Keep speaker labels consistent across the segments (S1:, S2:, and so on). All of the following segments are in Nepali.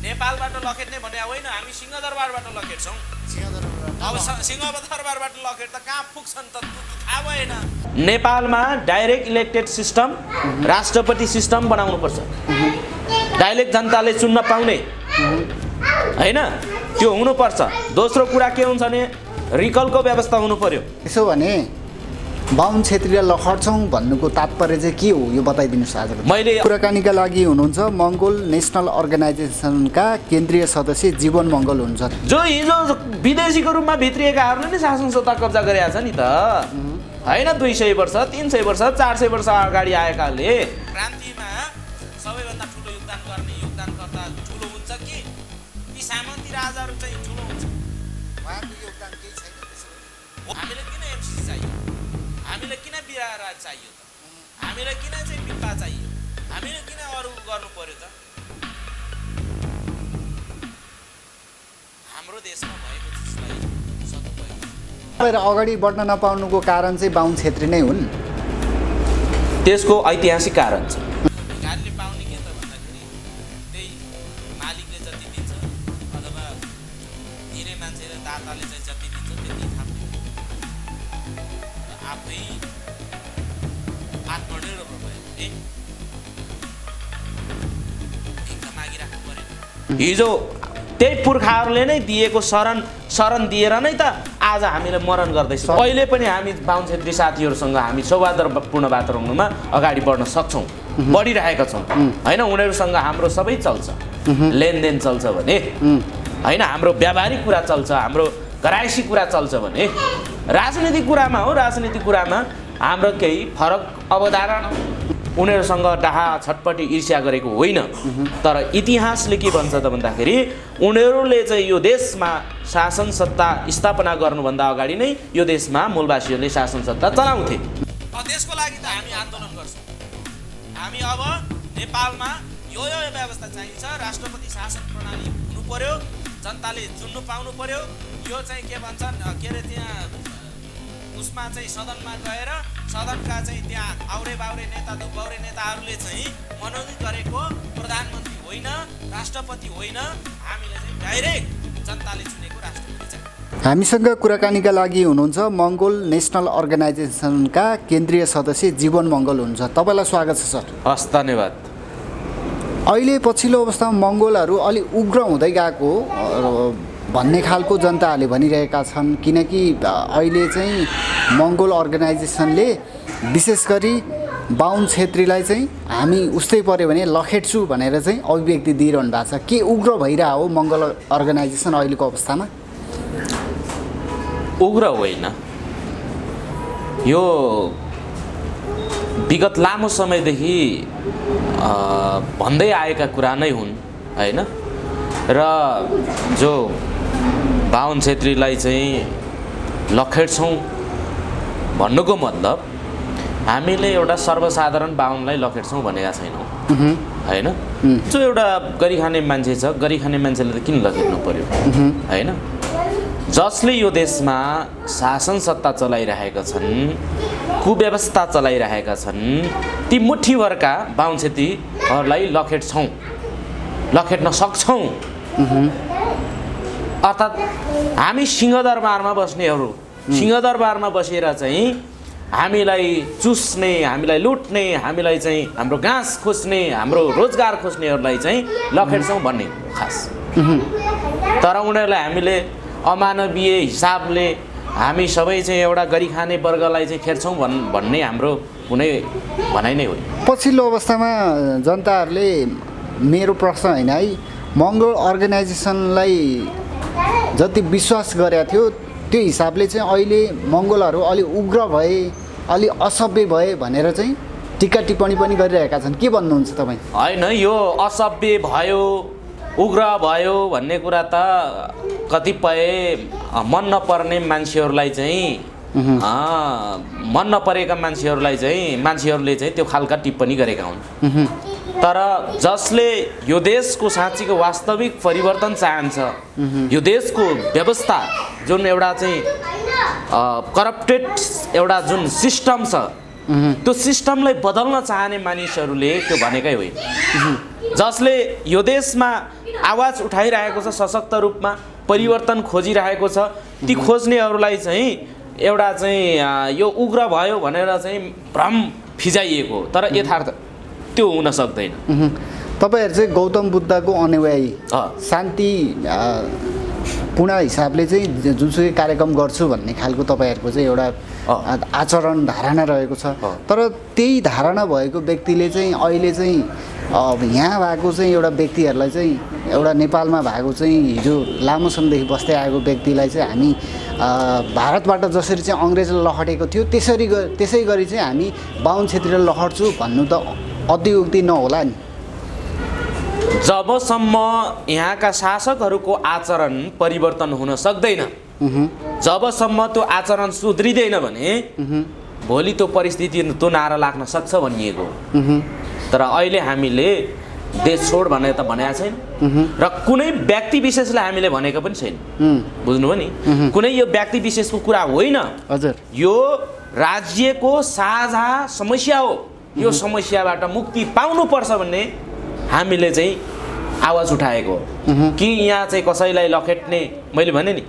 S1: नेपालबाट लखेट्ने भने होइन, हामी सिंहदरबारबाट लखेट्छौँ। अब सिंहदरबारबाट लखेट त कहाँ पुग्छन् त थाहा भएन। नेपालमा डाइरेक्ट इलेक्टेड सिस्टम, राष्ट्रपति सिस्टम बनाउनुपर्छ। डाइरेक्ट जनताले चुन्न पाउने होइन, त्यो हुनुपर्छ। दोस्रो कुरा के हुन्छ भने रिकलको व्यवस्था हुनु पर्यो।
S2: त्यसो भने बाहुन क्षेत्रीय लखट्छौँ भन्नुको तात्पर्य चाहिँ के हो, यो बताइदिनुहोस्। आज
S1: मैले
S2: कुराकानीका लागि हुनुहुन्छ मङ्गोल नेसनल अर्गनाइजेसनका केन्द्रीय सदस्य जीवन मङ्गल हुन्छ,
S1: जो हिजो विदेशीको रूपमा भित्रिएकाहरूले नै शासन सत्ता कब्जा गरेका छ नि त होइन। 200 वर्ष 300 वर्ष 400 वर्ष अगाडि आएकाले क्रान्तिमा सबैभन्दा ठुलो योगदान गर्ने योगदानकर्ता ठुलो हुन्छ कि ती सामन्ती राजाहरू चाहिँ ठुलो हुन्छ? हामीले किन एमसिसी चाहियो, हामीले किन बिहार राज चाहियो त, हामीलाई किन चाहिँ बिपा चाहियो, हामीले किन अरू गर्नु पर्यो त? हाम्रो देशमा भएको चिजलाई
S2: तपाईहरु अगाडि बढ्न नपाउनुको कारण चाहिँ बाहुन क्षेत्री नै हुन्।
S1: त्यसको ऐतिहासिक कारण छ। भिखारीले पाउने के त भन्दाखेरि त्यही मालिकले जति दिन्छ अथवा दिने मान्छेले दाताले चाहिँ जति दिन्छ त्यति थाप्ने, आफै आत्मनिर्भर भयो। भिख मागिराख्नु परेन। हिजो त्यही पुर्खाहरूले नै दिएको शरण दिएर नै त आज हामीले मरण गर्दैछौँ। अहिले पनि हामी बाहुन क्षेत्री साथीहरूसँग हामी सौहार्दपूर्ण वातावरणमा अगाडि बढ्न सक्छौँ, बढिरहेका छौँ होइन। उनीहरूसँग हाम्रो सबै चल्छ, लेनदेन चल्छ भने होइन, हाम्रो व्यावहारिक कुरा चल्छ, हाम्रो घरायसी कुरा चल्छ भने राजनीतिक कुरामा हो, राजनीतिक कुरामा हाम्रो केही फरक अवधारणा। उनीहरूसँग डाहा छटपटी ईर्ष्या गरेको होइन, तर इतिहासले के भन्छ त भन्दाखेरि उनीहरूले चाहिँ यो देशमा शासन सत्ता स्थापना गर्नुभन्दा अगाडि नै यो देशमा मूलवासीहरूले शासन सत्ता चलाउँथे। त्यसको लागि त हामी आन्दोलन गर्छौँ। हामी अब नेपालमा यो व्यवस्था चाहिन्छ, राष्ट्रपति शासन प्रणाली हुनु पर्यो, जनताले चुन्नु पाउनु पर्यो। यो चाहिँ के भन्छन् के अरे त्यहाँ उसमा चाहिँ सदनमा गएर सदनका चाहिँ त्यहाँ आउरे बाउरे नेता दुबाउरे नेताहरूले चाहिँ मनोनित गरेको प्रधानमन्त्री होइन, राष्ट्रपति होइन, हामीले चाहिँ डाइरेक्ट जनताले चुनेको राष्ट्रपति चाहिँ।
S2: हामीसँग कुराकानीका लागि हुनुहुन्छ मङ्गोल नेसनल अर्गनाइजेसनका केन्द्रीय सदस्य जीवन मङ्गल हुन्छ। तपाईँलाई स्वागत छ सर।
S1: हस्, धन्यवाद।
S2: अहिले पछिल्लो अवस्थामा मङ्गोलहरू अलि उग्र हुँदै गएको भन्ने खालको जनताहरूले भनिरहेका छन्, किनकि अहिले चाहिँ मङ्गोल अर्गनाइजेसनले विशेष गरी बाहुन क्षेत्रीलाई चाहिँ हामी उस्तै पऱ्यो भने लखेट्छु भनेर चाहिँ अभिव्यक्ति दिइरहनु भएको छ। के उग्र भइरह हो मङ्गोल अर्गनाइजेसन अहिलेको अवस्थामा?
S1: उग्र होइन, यो विगत लामो समयदेखि भन्दै आएका कुरा नै हुन् होइन। र जो बाहुन क्षेत्रीलाई चाहिँ लखेट्छौँ भन्नुको मतलब हामीले एउटा सर्वसाधारण बाहुनलाई लखेट्छौँ भनेका छैनौँ होइन। जो एउटा गरिखाने मान्छे छ, गरिखाने मान्छेले त किन लखेट्नु पर्यो होइन। जसले यो देशमा शासन सत्ता चलाइरहेका छन्, कुव्यवस्था चलाइरहेका छन्, ती मुठीभरका बाहुन क्षेत्रीहरूलाई लखेट्न सक्छौँ। अर्थात् हामी सिंहदरबारमा बस्नेहरू सिंहदरबारमा बसेर चाहिँ हामीलाई चुस्ने, हामीलाई लुट्ने, हामीलाई चाहिँ हाम्रो घाँस खोज्ने, हाम्रो रोजगार खोज्नेहरूलाई चाहिँ लखेट्छौँ भन्ने खास। तर उनीहरूलाई हामीले अमानवीय हिसाबले हामी सबै चाहिँ एउटा गरिखाने वर्गलाई चाहिँ खेर्छौँ भन्ने हाम्रो कुनै भनाइ नै होइन।
S2: पछिल्लो अवस्थामा जनताहरूले मेरो प्रश्न होइन है, मङ्गोल अर्गनाइजेसनलाई जति विश्वास गरेको थियो त्यो हिसाबले चाहिँ अहिले मङ्गोलहरू अलि उग्र भए, अलि असभ्य भए भनेर चाहिँ टिका टिप्पणी पनि गरिरहेका छन्। के भन्नुहुन्छ तपाईँ?
S1: होइन, यो असभ्य भयो, उग्र भयो भन्ने कुरा त कतिपय मन नपर्ने मान्छेहरूलाई चाहिँ मन नपरेका मान्छेहरूले चाहिँ त्यो खालका टिप्पणी गरेका हुन्। तर जसले यो देशको साँच्चीको वास्तविक परिवर्तन चाहन्छ, यो देशको व्यवस्था जुन एउटा चाहिँ करप्टेड एउटा जुन सिस्टम छ, त्यो सिस्टमलाई बदल्न चाहने मानिसहरूले त्यो भनेकै होइन। जसले यो देशमा आवाज उठाइरहेको छ सशक्त रूपमा, परिवर्तन खोजिरहेको छ, ती खोज्नेहरूलाई चाहिँ एउटा चाहिँ यो उग्र भयो भनेर चाहिँ भ्रम फिजाइएको, तर यथार्थ त्यो हुन सक्दैन।
S2: तपाईँहरू चाहिँ गौतम बुद्धको अनुयायी, शान्ति पूर्ण हिसाबले चाहिँ जुनसुकै कार्यक्रम गर्छु भन्ने खालको तपाईँहरूको चाहिँ एउटा आचरण धारणा रहेको छ। तर त्यही धारणा भएको व्यक्तिले चाहिँ अहिले चाहिँ यहाँ भएको चाहिँ एउटा व्यक्तिहरूलाई चाहिँ एउटा नेपालमा भएको चाहिँ हिजो लामो समयदेखि बस्दै आएको व्यक्तिलाई चाहिँ हामी भारतबाट जसरी चाहिँ अङ्ग्रेजले लखटेको थियो त्यसै गरी चाहिँ हामी बाहुन क्षेत्रीले लखट्छु भन्नु त अतियुक्ति नहोला नि।
S1: जबसम्म यहाँका शासकहरूको आचरण परिवर्तन हुन सक्दैन, जबसम्म त्यो आचरण सुध्रिँदैन भने भोलि त्यो परिस्थिति त्यो नारा लाग्न सक्छ भनिएको। तर अहिले हामीले देश छोड भनेर त भनेको छैन र कुनै व्यक्ति विशेषलाई हामीले भनेको पनि छैन। बुझ्नुभयो नि, कुनै यो व्यक्ति विशेषको कुरा होइन।
S2: हजुर,
S1: यो राज्यको साझा समस्या हो। यो समस्याबाट मुक्ति पाउनुपर्छ भन्ने हामीले चाहिँ आवाज उठाएको कि यहाँ चाहिँ कसैलाई लखेट्ने, मैले भने नि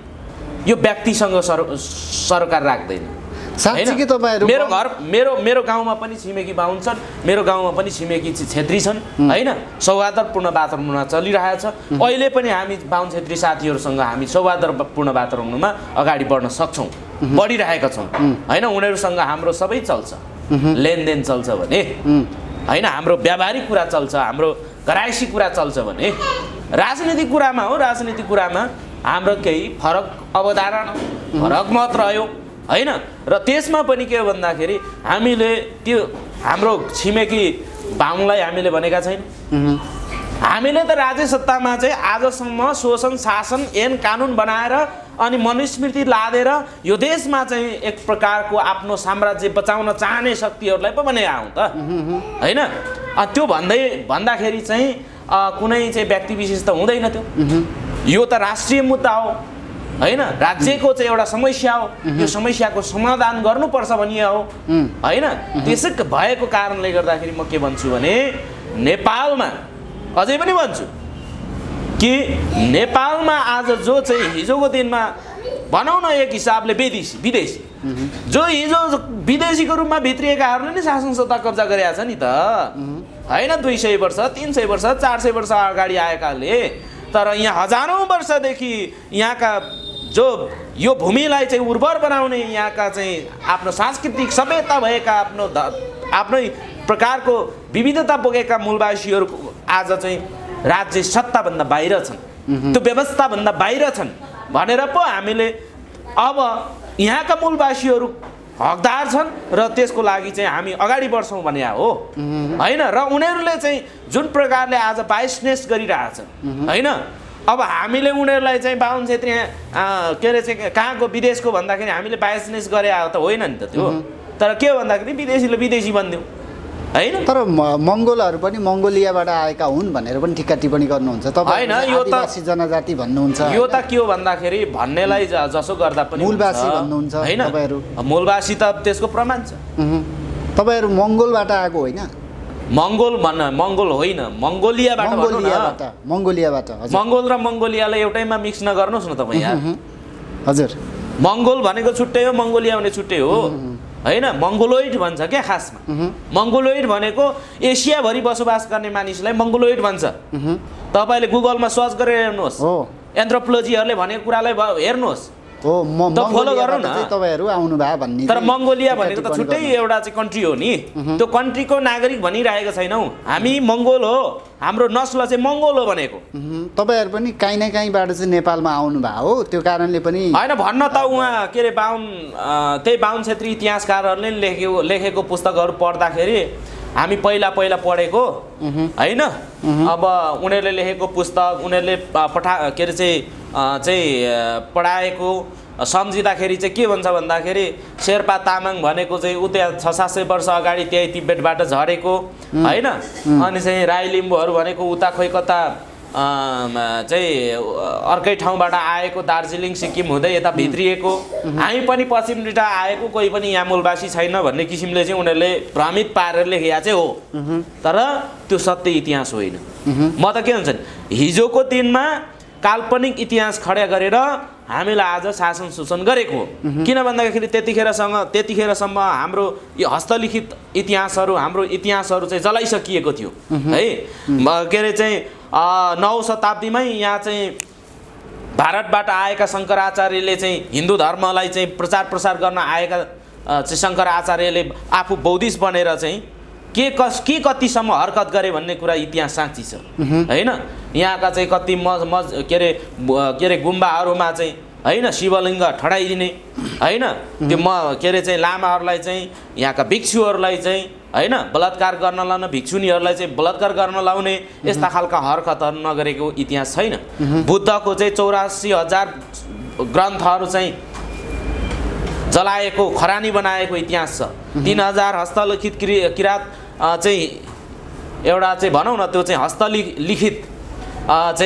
S1: यो व्यक्तिसँग सरकार राख्दैन।
S2: साँच्चै तपाईँहरू
S1: मेरो घर मेरो गाउँमा पनि छिमेकी बाहुन छन्, मेरो गाउँमा पनि छिमेकी छेत्री छन् होइन। सौहार्दपूर्ण वातावरणमा चलिरहेछ। अहिले पनि हामी बाहुन छेत्री साथीहरूसँग हामी सौहार्दपूर्ण वातावरणमा अगाडि बढ्न सक्छौँ, बढिरहेका छौँ होइन। उनीहरूसँग हाम्रो सबै चल्छ, लेनदेन चल्छ भने होइन, हाम्रो व्यावहारिक कुरा चल्छ, हाम्रो घरायसी कुरा चल्छ भने राजनीतिक कुरामा हो, राजनीतिक कुरामा हाम्रो केही फरक अवधारणा फरक मत रह्यो होइन। र त्यसमा पनि के हो भन्दाखेरि हामीले त्यो हाम्रो छिमेकी बाहुनलाई हामीले भनेका छैन। हामीले त राज्य सत्तामा चाहिँ आजसम्म शोषण शासन ऐन कानुन बनाएर अनि मनुस्मृति लादेर यो देशमा चाहिँ एक प्रकारको आफ्नो साम्राज्य बचाउन चाहने शक्तिहरूलाई पो भने आउँ त होइन। त्यो भन्दाखेरि चाहिँ कुनै चाहिँ व्यक्ति विशेष त हुँदैन त्यो। यो त राष्ट्रिय मुद्दा हो होइन, राज्यको चाहिँ एउटा समस्या हो। यो समस्याको समाधान गर्नुपर्छ भनिए हो होइन। त्यसै भएको कारणले गर्दाखेरि म के भन्छु भने नेपालमा अझै पनि भन्छु कि नेपालमा आज जो चाहिँ हिजोको दिनमा भनौँ न एक हिसाबले विदेशी जो हिजो विदेशीको रूपमा भित्रिएकाहरूले नै शासन सत्ता कब्जा गरेका छ नि त होइन। 200 वर्ष 300 वर्ष 400 वर्ष अगाडि आएकाले, तर यहाँ हजारौँ वर्षदेखि यहाँका जो यो भूमिलाई चाहिँ उर्वर बनाउने यहाँका चाहिँ आफ्नो सांस्कृतिक सभ्यता भएका आफ्नै प्रकारको विविधता बोकेका मूलवासीहरू आज चाहिँ राज्य सत्ताभन्दा बाहिर छन्, त्यो व्यवस्थाभन्दा बाहिर छन् भनेर पो हामीले अब यहाँका मूलवासीहरू हकदार छन् र त्यसको लागि चाहिँ हामी अगाडि बढ्छौँ भने हो होइन। र उनीहरूले चाहिँ जुन प्रकारले आज बाइसनेस गरिरहेछन् होइन, अब हामीले उनीहरूलाई चाहिँ बाहुन क्षेत्री के अरे चाहिँ कहाँको विदेशको भन्दाखेरि हामीले बाइसनेस गरे त होइन नि त त्यो। तर के हो भन्दाखेरि विदेशीले विदेशी भनिदिउँ होइन।
S2: तर मङ्गोलहरू पनि मङ्गोलियाबाट आएका हुन् भनेर पनि टिक्का टिप्पणी गर्नुहुन्छ तपाईँ, आदिवासी जनजाति भन्नुहुन्छ।
S1: यो त के हो भन्दाखेरि भन्नेलाई जसो गर्दा पनि
S2: मूलवासी भन्नुहुन्छ
S1: होइन,
S2: तपाईँहरू
S1: मूलवासी त त्यसको प्रमाण छ।
S2: तपाईँहरू मङ्गोलबाट आएको होइन?
S1: मङ्गोल होइन, मङ्गोलियाबाट। मङ्गोल र मङ्गोलियालाई एउटैमा मिक्स नगर्नुहोस् न तपाईँ यार।
S2: हजुर,
S1: मङ्गोल भनेको छुट्टै हो, मङ्गोलिया भने छुट्टै हो होइन। मङ्गोलोइड भन्छ क्या खासमा। मङ्गोलोइड भनेको एसियाभरि बसोबास गर्ने मानिसलाई मङ्गोलोइड भन्छ। तपाईँले गुगलमा सर्च गरेर हेर्नुहोस्, एन्थ्रोपोलोजीहरूले भनेको कुरालाई हेर्नुहोस्, फलो गर्नु न।
S2: तपाईँहरू आउनुभयो भन्ने।
S1: तर मङ्गोलिया भनेको त छुट्टै एउटा चाहिँ कन्ट्री हो नि, त्यो कन्ट्रीको नागरिक भनिरहेको छैनौँ हामी। मङ्गोल हो, हाम्रो नस्ल चाहिँ मङ्गोल हो भनेको।
S2: तपाईँहरू पनि काहीँ न काहीँबाट चाहिँ नेपालमा आउनुभयो हो, त्यो कारणले पनि
S1: होइन भन्न त उहाँ के अरे त्यही बाहुन क्षेत्री इतिहासकारहरूले लेखेको पुस्तकहरू पढ्दाखेरि हामी पहिला पढेको होइन। अब उनीहरूले लेखेको पुस्तक उनीहरूले के अरे चाहिँ पढाएको सम्झिँदाखेरि चाहिँ के भन्छ भन्दाखेरि शेर्पा तामाङ भनेको चाहिँ उ त्यहाँ 600-700 वर्ष अगाडि त्यही तिब्बतबाट झरेको होइन। अनि चाहिँ राई लिम्बूहरू भनेको उता खोइ कता चाहिँ अर्कै ठाउँबाट आएको, दार्जिलिङ सिक्किम हुँदै यता भित्रिएको। हामी पनि पश्चिमबाट आएको, कोही पनि यहाँ मूलवासी छैन भन्ने किसिमले चाहिँ उनीहरूले भ्रमित पारेर लेखेका चाहिँ हो। तर त्यो सत्य इतिहास होइन। म त के हुन्छ हिजोको दिनमा काल्पनिक इतिहास खडा गरेर हामीलाई आज शासन शोषण गरेको हो। किन भन्दाखेरि त्यतिखेरसम्म हाम्रो यो हस्तलिखित इतिहासहरू हाम्रो इतिहासहरू चाहिँ जलाइसकिएको थियो है। के अरे चाहिँ 9औं शताब्दीमै यहाँ चाहिँ भारतबाट आएका शङ्कराचार्यले चाहिँ हिन्दू धर्मलाई चाहिँ प्रचार प्रसार गर्न आएका चाहिँ शङ्कराचार्यले आफू बौद्धिस्ट बनेर चाहिँ के कतिसम्म हरकत गरे भन्ने कुरा इतिहास साँच्ची छ होइन। यहाँका चाहिँ कति के अरे गुम्बाहरूमा चाहिँ होइन शिवलिङ्ग ठडाइदिने होइन, त्यो के अरे चाहिँ लामाहरूलाई चाहिँ यहाँका भिक्षुहरूलाई चाहिँ होइन बलात्कार गर्न लाउने, भिक्षुनीहरूलाई चाहिँ बलात्कार गर्न लाउने यस्ता खालका हरकतहरू नगरेको इतिहास छैन। बुद्धको चाहिँ 84,000 ग्रन्थहरू चाहिँ जलाएको खरानी बनाएको इतिहास छ। 3,000 हस्तलिखित किरात चाहिँ एउटा चाहिँ भनौँ न त्यो चाहिँ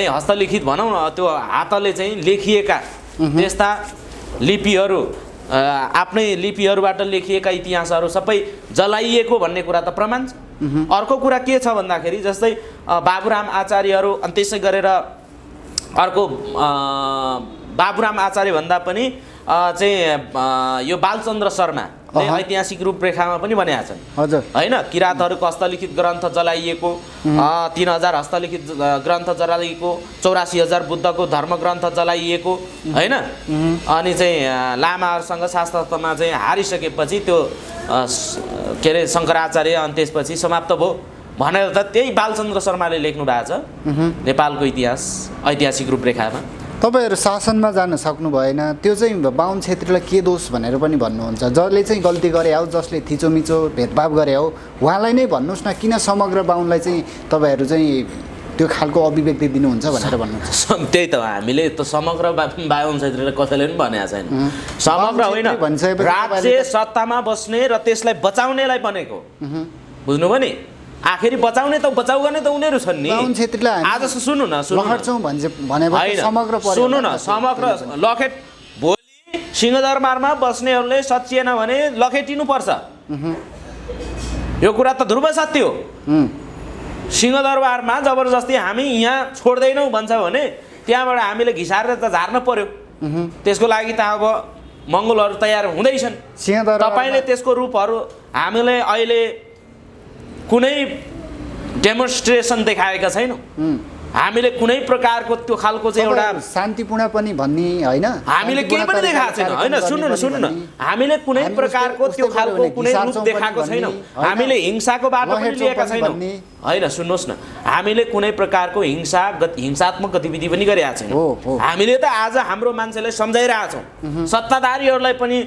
S1: हस्तलिखित भनौँ न त्यो हातले चाहिँ लेखिएका त्यस्ता लिपिहरू आफ्नै लिपिहरूबाट लेखिएका इतिहासहरू सबै जलाइएको भन्ने कुरा त प्रमाण छ। अर्को कुरा के छ भन्दाखेरि जस्तै बाबुराम आचार्यहरू अनि त्यसै गरेर अर्को बाबुराम आचार्य भन्दा पनि चाहिँ यो बालचन्द्र शर्मा ऐतिहासिक रूपरेखामा पनि भनेका छन्
S2: हजुर
S1: होइन। किराँतहरूको हस्तलिखित ग्रन्थ जलाइएको, 3,000 हस्तलिखित ग्रन्थ जलाइएको, 84,000 बुद्धको धर्मग्रन्थ जलाइएको होइन। अनि चाहिँ लामाहरूसँग शास्त्रमा चाहिँ हारिसकेपछि त्यो के अरे शङ्कराचार्य अनि त्यसपछि समाप्त भयो भनेर त त्यही बालचन्द्र शर्माले लेख्नु भएको छ नेपालको इतिहास ऐतिहासिक रूपरेखामा।
S2: तपाईँहरू शासनमा जान सक्नु भएन, त्यो चाहिँ बाहुन छेत्रीलाई के दोष भनेर पनि भन्नुहुन्छ। जसले चाहिँ गल्ती गरे हो, जसले थिचोमिचो भेदभाव गरे हो उहाँलाई नै भन्नुहोस् न, किन समग्र बाहुनलाई चाहिँ तपाईँहरू चाहिँ त्यो खालको अभिव्यक्ति दिनुहुन्छ भनेर भन्नुहुन्छ।
S1: त्यही त हामीले त समग्र बाहुन छेत्रीलाई कसैले पनि भनेको छैन। समग्र होइन, राज्य सत्तामा बस्ने र त्यसलाई बचाउनेलाई बनेको बुझ्नुभयो नि। आखिरी बचाउने त बचाउ गर्ने त उनीहरू छन् नि।
S2: बाहुन छेत्रीलाई
S1: आज सुन्नु न सुन्नु न समग्र लखेट भोलि सिंहदरबारमा बस्नेहरूले सचिएन भने लखेटिनु पर्छ, यो कुरा त ध्रुव सत्य हो। सिंहदरबारमा जबरजस्ती हामी यहाँ छोड्दैनौँ भन्छ भने त्यहाँबाट हामीले घिसारेर त झार्न पर्यो। त्यसको लागि त अब मङ्गोलहरू तयार हुँदैछन्। तपाईँले त्यसको रूपहरू हामीले अहिले कुनै डेमोन्स्ट्रेसन देखाएका छैनौँ। हामीले कुनै प्रकारको त्यो खालको चाहिँ एउटा
S2: शान्तिपूर्ण पनि भन्ने होइन,
S1: हामीले केही पनि देखाएको छैन होइन। सुन्नु न हामीले कुनै प्रकारको त्यो खालको कुनै रूप देखाएको छैनौँ। हामीले हिंसाको बाटो पनि लिएका छैनौँ होइन। सुन्नुहोस् न, हामीले कुनै प्रकारको हिंसात्मक गतिविधि पनि गरेका छैनौँ। हामीले त आज हाम्रो मान्छेलाई सम्झाइरहेछौँ, सत्ताधारीहरूलाई पनि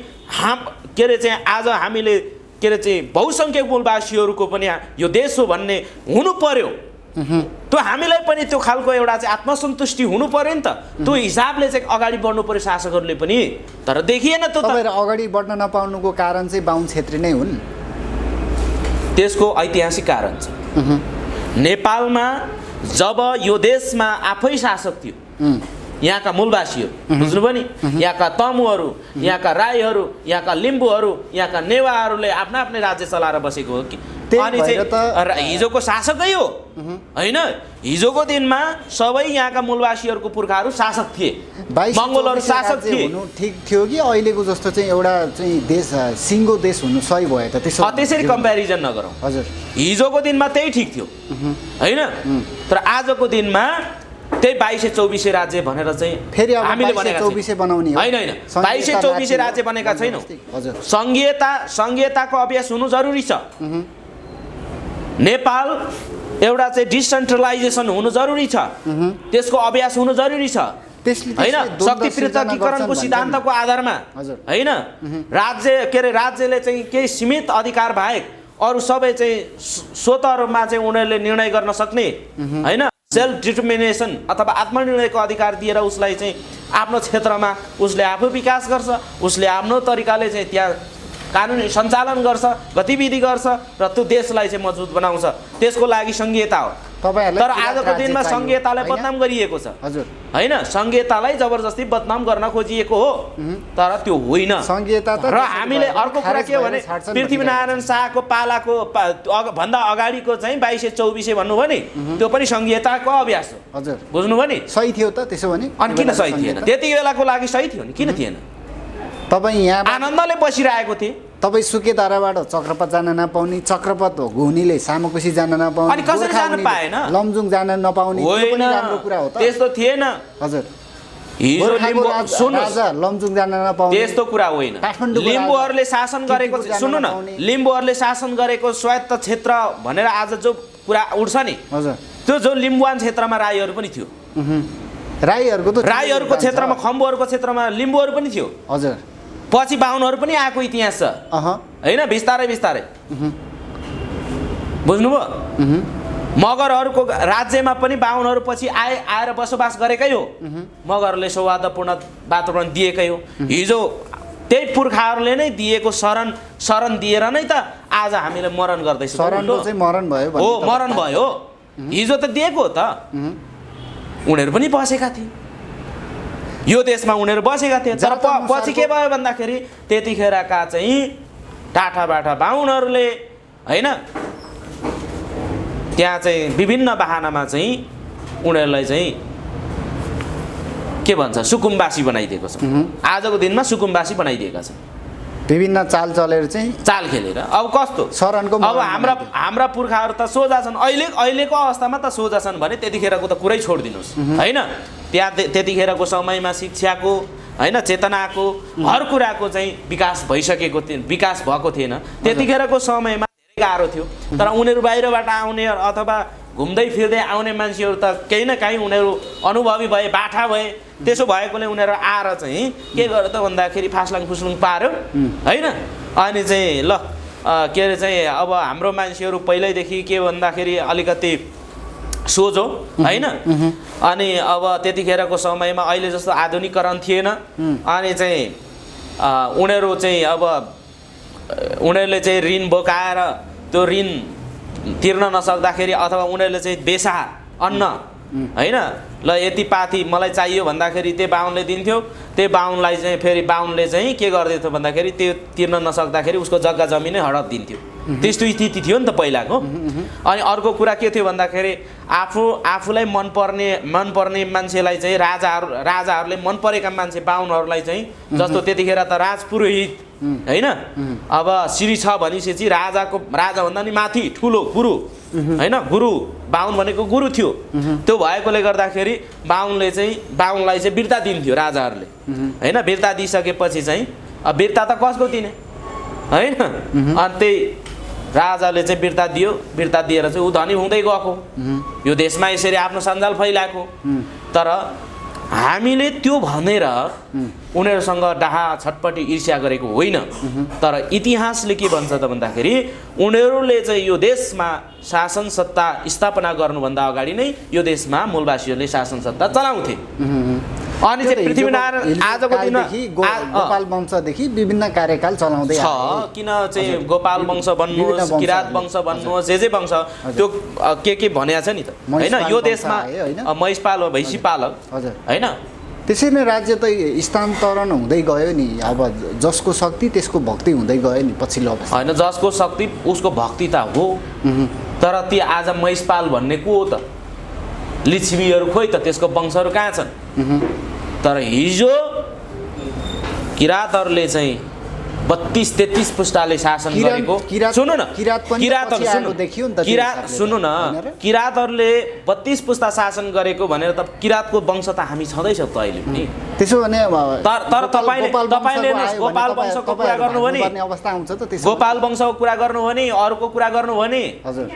S1: के अरे चाहिँ आज हामीले के अरे चाहिँ बहुसङ्ख्यक मूलवासीहरूको पनि यो देश हो भन्ने हुनु पर्यो। त्यो हामीलाई पनि त्यो खालको एउटा चाहिँ आत्मसन्तुष्टि हुनु पर्यो नि त। त्यो हिसाबले चाहिँ अगाडि बढ्नु पर्यो शासकहरूले पनि, तर देखिएन। त्यो
S2: अगाडि बढ्न नपाउनुको कारण चाहिँ बाहुन छेत्री नै हुन्।
S1: त्यसको ऐतिहासिक कारण छ। नेपालमा जब यो देशमा आफै शासक थियो, यहाँका मूलवासीहरू बुझ्नुभयो नि, यहाँका तमुहरू, यहाँका राईहरू, यहाँका लिम्बूहरू, यहाँका नेवारहरूले आफ्ना आफ्नै राज्य चलाएर बसेको हो कि। अनि चाहिँ हिजोको शासकै हो होइन। हिजोको दिनमा सबै यहाँका मूलवासीहरूको पुर्खाहरू शासक थिए, मङ्गोलहरू शासक थिए।
S2: ठिक थियो कि अहिलेको जस्तो चाहिँ एउटा चाहिँ देश सिङ्गो देश हुनु सही भयो त?
S1: त्यसरी कम्पेरिजन नगरौँ हजुर। हिजोको दिनमा त्यही ठिक थियो होइन, तर आजको दिनमा त्यही 22-24 राज्य भनेर चाहिँ
S2: फेरि
S1: हामीले भनेका
S2: 24 बनाउने
S1: होइन। 22-24 राज्य बनेका छैनौँ। संघीयताको अभ्यास हुनु जरुरी छ। नेपाल एउटा चाहिँ डिसेन्ट्रलाइजेसन हुनु जरुरी छ, त्यसको अभ्यास हुनु जरुरी छ होइन। शक्ति पृथकीकरणको सिद्धान्तको आधारमा होइन। राज्य के अरे राज्यले चाहिँ केही सीमित अधिकार बाहेक अरू सबै चाहिँ स्वतःमा चाहिँ उनीहरूले निर्णय गर्न सक्ने होइन। सेल्फ डिटर्मिनेसन अथवा आत्मनिर्णयको अधिकार दिएर उसलाई चाहिँ आफ्नो क्षेत्रमा उसले आफू विकास गर्छ, उसले आफ्नो तरिकाले चाहिँ त्यहाँ कानुनी सञ्चालन गर्छ, गतिविधि गर्छ र त्यो देशलाई चाहिँ मजबुत बनाउँछ। त्यसको लागि सङ्घीयता हो।
S2: तपाईहरुलाई
S1: तर आजको दिनमा संघीयतालाई बदनाम गरिएको छ
S2: हजुर
S1: हैन संघीयतालाई जबरजस्ती बदनाम गर्न खोजिएको हो तर त्यो होइन
S2: संघीयता त
S1: र हामीले अर्को कुरा के हो भने पृथ्वीनारायण शाहको पालाको भन्दा अगाडिको चाहिँ 2224 भन्नुभयो नि त्यो पनि संघीयताको अभ्यास हो
S2: हजुर
S1: बुझ्नुभयो नि
S2: सही थियो त त्यसो भने
S1: अनि किन सही थिएन त्यति बेलाको लागि सही थियो नि किन थिएन
S2: तपाईँ यहाँ
S1: आनन्दले बसिरहेको थिए
S2: तपाईँ सुकेधाराबाट चक्रपथ जान नपाउने चक्रपथ हो घुनीले सामुकोसी जान नपाउने
S1: अनि कसरी जान पाएन
S2: लमजुङ जान नपाउने त्यो
S1: होइन
S2: पनि राम्रो कुरा हो त
S1: त्यस्तो थिएन
S2: हजुर
S1: हिजो लिम्बू सुन्नुहोस्
S2: राजा लमजुङ जान नपाउने
S1: त्यस्तो कुरा होइन
S2: काठमाडौँको
S1: लिम्बूहरूले शासन गरेको
S2: टिटीको जान
S1: सुन्नु न
S2: नपाउने।
S1: लिम्बूहरूले शासन गरेको स्वायत्त क्षेत्र भनेर आज जो कुरा उठ्छ नि
S2: हजुर
S1: त्यो जो लिम्बुवान क्षेत्रमा राईहरू पनि थियो
S2: राईहरूको त
S1: राईहरूको क्षेत्रमा खम्बुहरूको क्षेत्रमा लिम्बूहरू पनि थियो
S2: हजुर
S1: पछि बाहुनहरू पनि आएको इतिहास छ होइन बिस्तारै बिस्तारै बुझ्नुभयो मगरहरूको राज्यमा पनि बाहुनहरू पछि आएर बसोबास गरेकै हो मगरहरूले सौहार्दपूर्ण वातावरण दिएकै हो हिजो त्यही पुर्खाहरूले नै दिएको शरण दिएर नै त आज हामीले मरण गर्दैछौँ
S2: शरणको चाहिँ मरण भयो
S1: हो मरण भयो हिजो त दिएको हो त उनीहरू पनि बसेका थिए यो देशमा उनीहरू बसेका थिए तर पछि के भयो भन्दाखेरि त्यतिखेरका चाहिँ टाठाबाठा बाहुनहरूले होइन त्यहाँ चाहिँ विभिन्न बहानामा चाहिँ उनीहरूलाई चाहिँ के भन्छ सुकुम्बासी बनाइदिएको छ आजको दिनमा सुकुम्बासी बनाइदिएका छन्
S2: विभिन्न चाल चलेर चाहिँ
S1: चाल खेलेर अब कस्तो
S2: शरणको
S1: अब हाम्रा पुर्खाहरू त सोझा छन् अहिलेको अवस्थामा त सोझा छन् भने त्यतिखेरको त कुरै छोडिदिनुहोस् होइन त्यहाँ त्यतिखेरको समयमा शिक्षाको होइन चेतनाको हर कुराको चाहिँ विकास भएको थिएन त्यतिखेरको समयमा धेरै गाह्रो थियो तर उनीहरू बाहिरबाट आउने अथवा घुम्दै फिर्दै आउने मान्छेहरू त केही न काहीँ उनीहरू अनुभवी भए बाठा भए त्यसो भएकोले उनीहरू आएर चाहिँ के गर्यो त भन्दाखेरि फास्लाङ फुस्लुङ पार्यो होइन अनि चाहिँ ल के अरे चाहिँ अब हाम्रो मान्छेहरू पहिल्यैदेखि के भन्दाखेरि अलिकति सोझो होइन अनि अब त्यतिखेरको समयमा अहिले जस्तो आधुनिकीकरण थिएन अनि चाहिँ उनीहरू चाहिँ अब उनीहरूले चाहिँ ऋण बोकाएर त्यो ऋण तिर्न नसक्दाखेरि अथवा उनीहरूले चाहिँ बेसा अन्न होइन ल यति पाथी मलाई चाहियो भन्दाखेरि त्यो बाहुनले दिन्थ्यो त्यो बाहुनलाई चाहिँ फेरि बाहुनले चाहिँ के गरिदिन्थ्यो भन्दाखेरि त्यो तिर्न नसक्दाखेरि उसको जग्गा जमिनै हडप दिन्थ्यो त्यस्तो स्थिति थियो नि त पहिलाको अनि अर्को कुरा के थियो भन्दाखेरि आफूलाई मनपर्ने मान्छेलाई चाहिँ राजाहरूले मन परेका मान्छे बाहुनहरूलाई चाहिँ जस्तो त्यतिखेर त राजपुरोहित होइन अब श्री छ भनेपछि राजाभन्दा नि माथि ठुलो गुरु होइन गुरु बाहुन भनेको गुरु थियो त्यो भएकोले गर्दाखेरि बाहुनलाई चाहिँ बिर्ता दिन्थ्यो राजाहरूले होइन बिर्ता दिइसकेपछि चाहिँ बिर्ता त कसको दिने होइन अनि त्यही राजाले चाहिँ बिर्ता दियो बिर्ता दिएर चाहिँ ऊ धनी हुँदै गएको यो देशमा यसरी आफ्नो सञ्जाल फैलाएको तर हामीले त्यो भनेर उनीहरूसँग डाहा छटपटी ईर्ष्या गरेको होइन तर इतिहासले के भन्छ त भन्दाखेरि उनीहरूले चाहिँ यो देशमा शासन सत्ता स्थापना गर्नुभन्दा अगाडि नै यो देशमा मूलवासीहरूले शासन सत्ता चलाउँथे अनि चाहिँ पृथ्वीनारायण आजको दिनमा
S2: गोपाल वंशदेखि विभिन्न कार्यकाल चलाउँदै
S1: छ किन चाहिँ गोपाल वंश भन्नुहोस् किरात वंश भन्नुहोस् जे वंश त्यो के भनेको छ नि त होइन यो देशमा महिषपाल हो भैँसीपालक होइन
S2: त्यसरी नै राज्य त स्थानान्तरण हुँदै गयो नि अब जसको शक्ति त्यसको भक्ति हुँदै गयो नि पछिल्लो अवस्था
S1: होइन जसको शक्ति उसको भक्ति त हो तर ती आज महिषपाल भन्ने को हो त लिच्छवीहरू खोइ त त्यसको वंशहरू कहाँ छन् तर हिजो किरातहरूले चाहिँ 32-33 पुस्ताले शासन गरेको सुन्नु न सुन्नु न किरातहरूले 32 पुस्ता शासन गरेको भनेर त किरातको वंश त हामी छँदैछौँ त अहिले पनि
S2: त्यसो भने
S1: तर तपाईले गोपाल वंशको कुरा गर्नुभयो नि
S2: अवस्था आउँछ त त्यसो
S1: गोपाल वंशको कुरा गर्नुभयो नि अरूको कुरा गर्नुभयो नि
S2: हजुर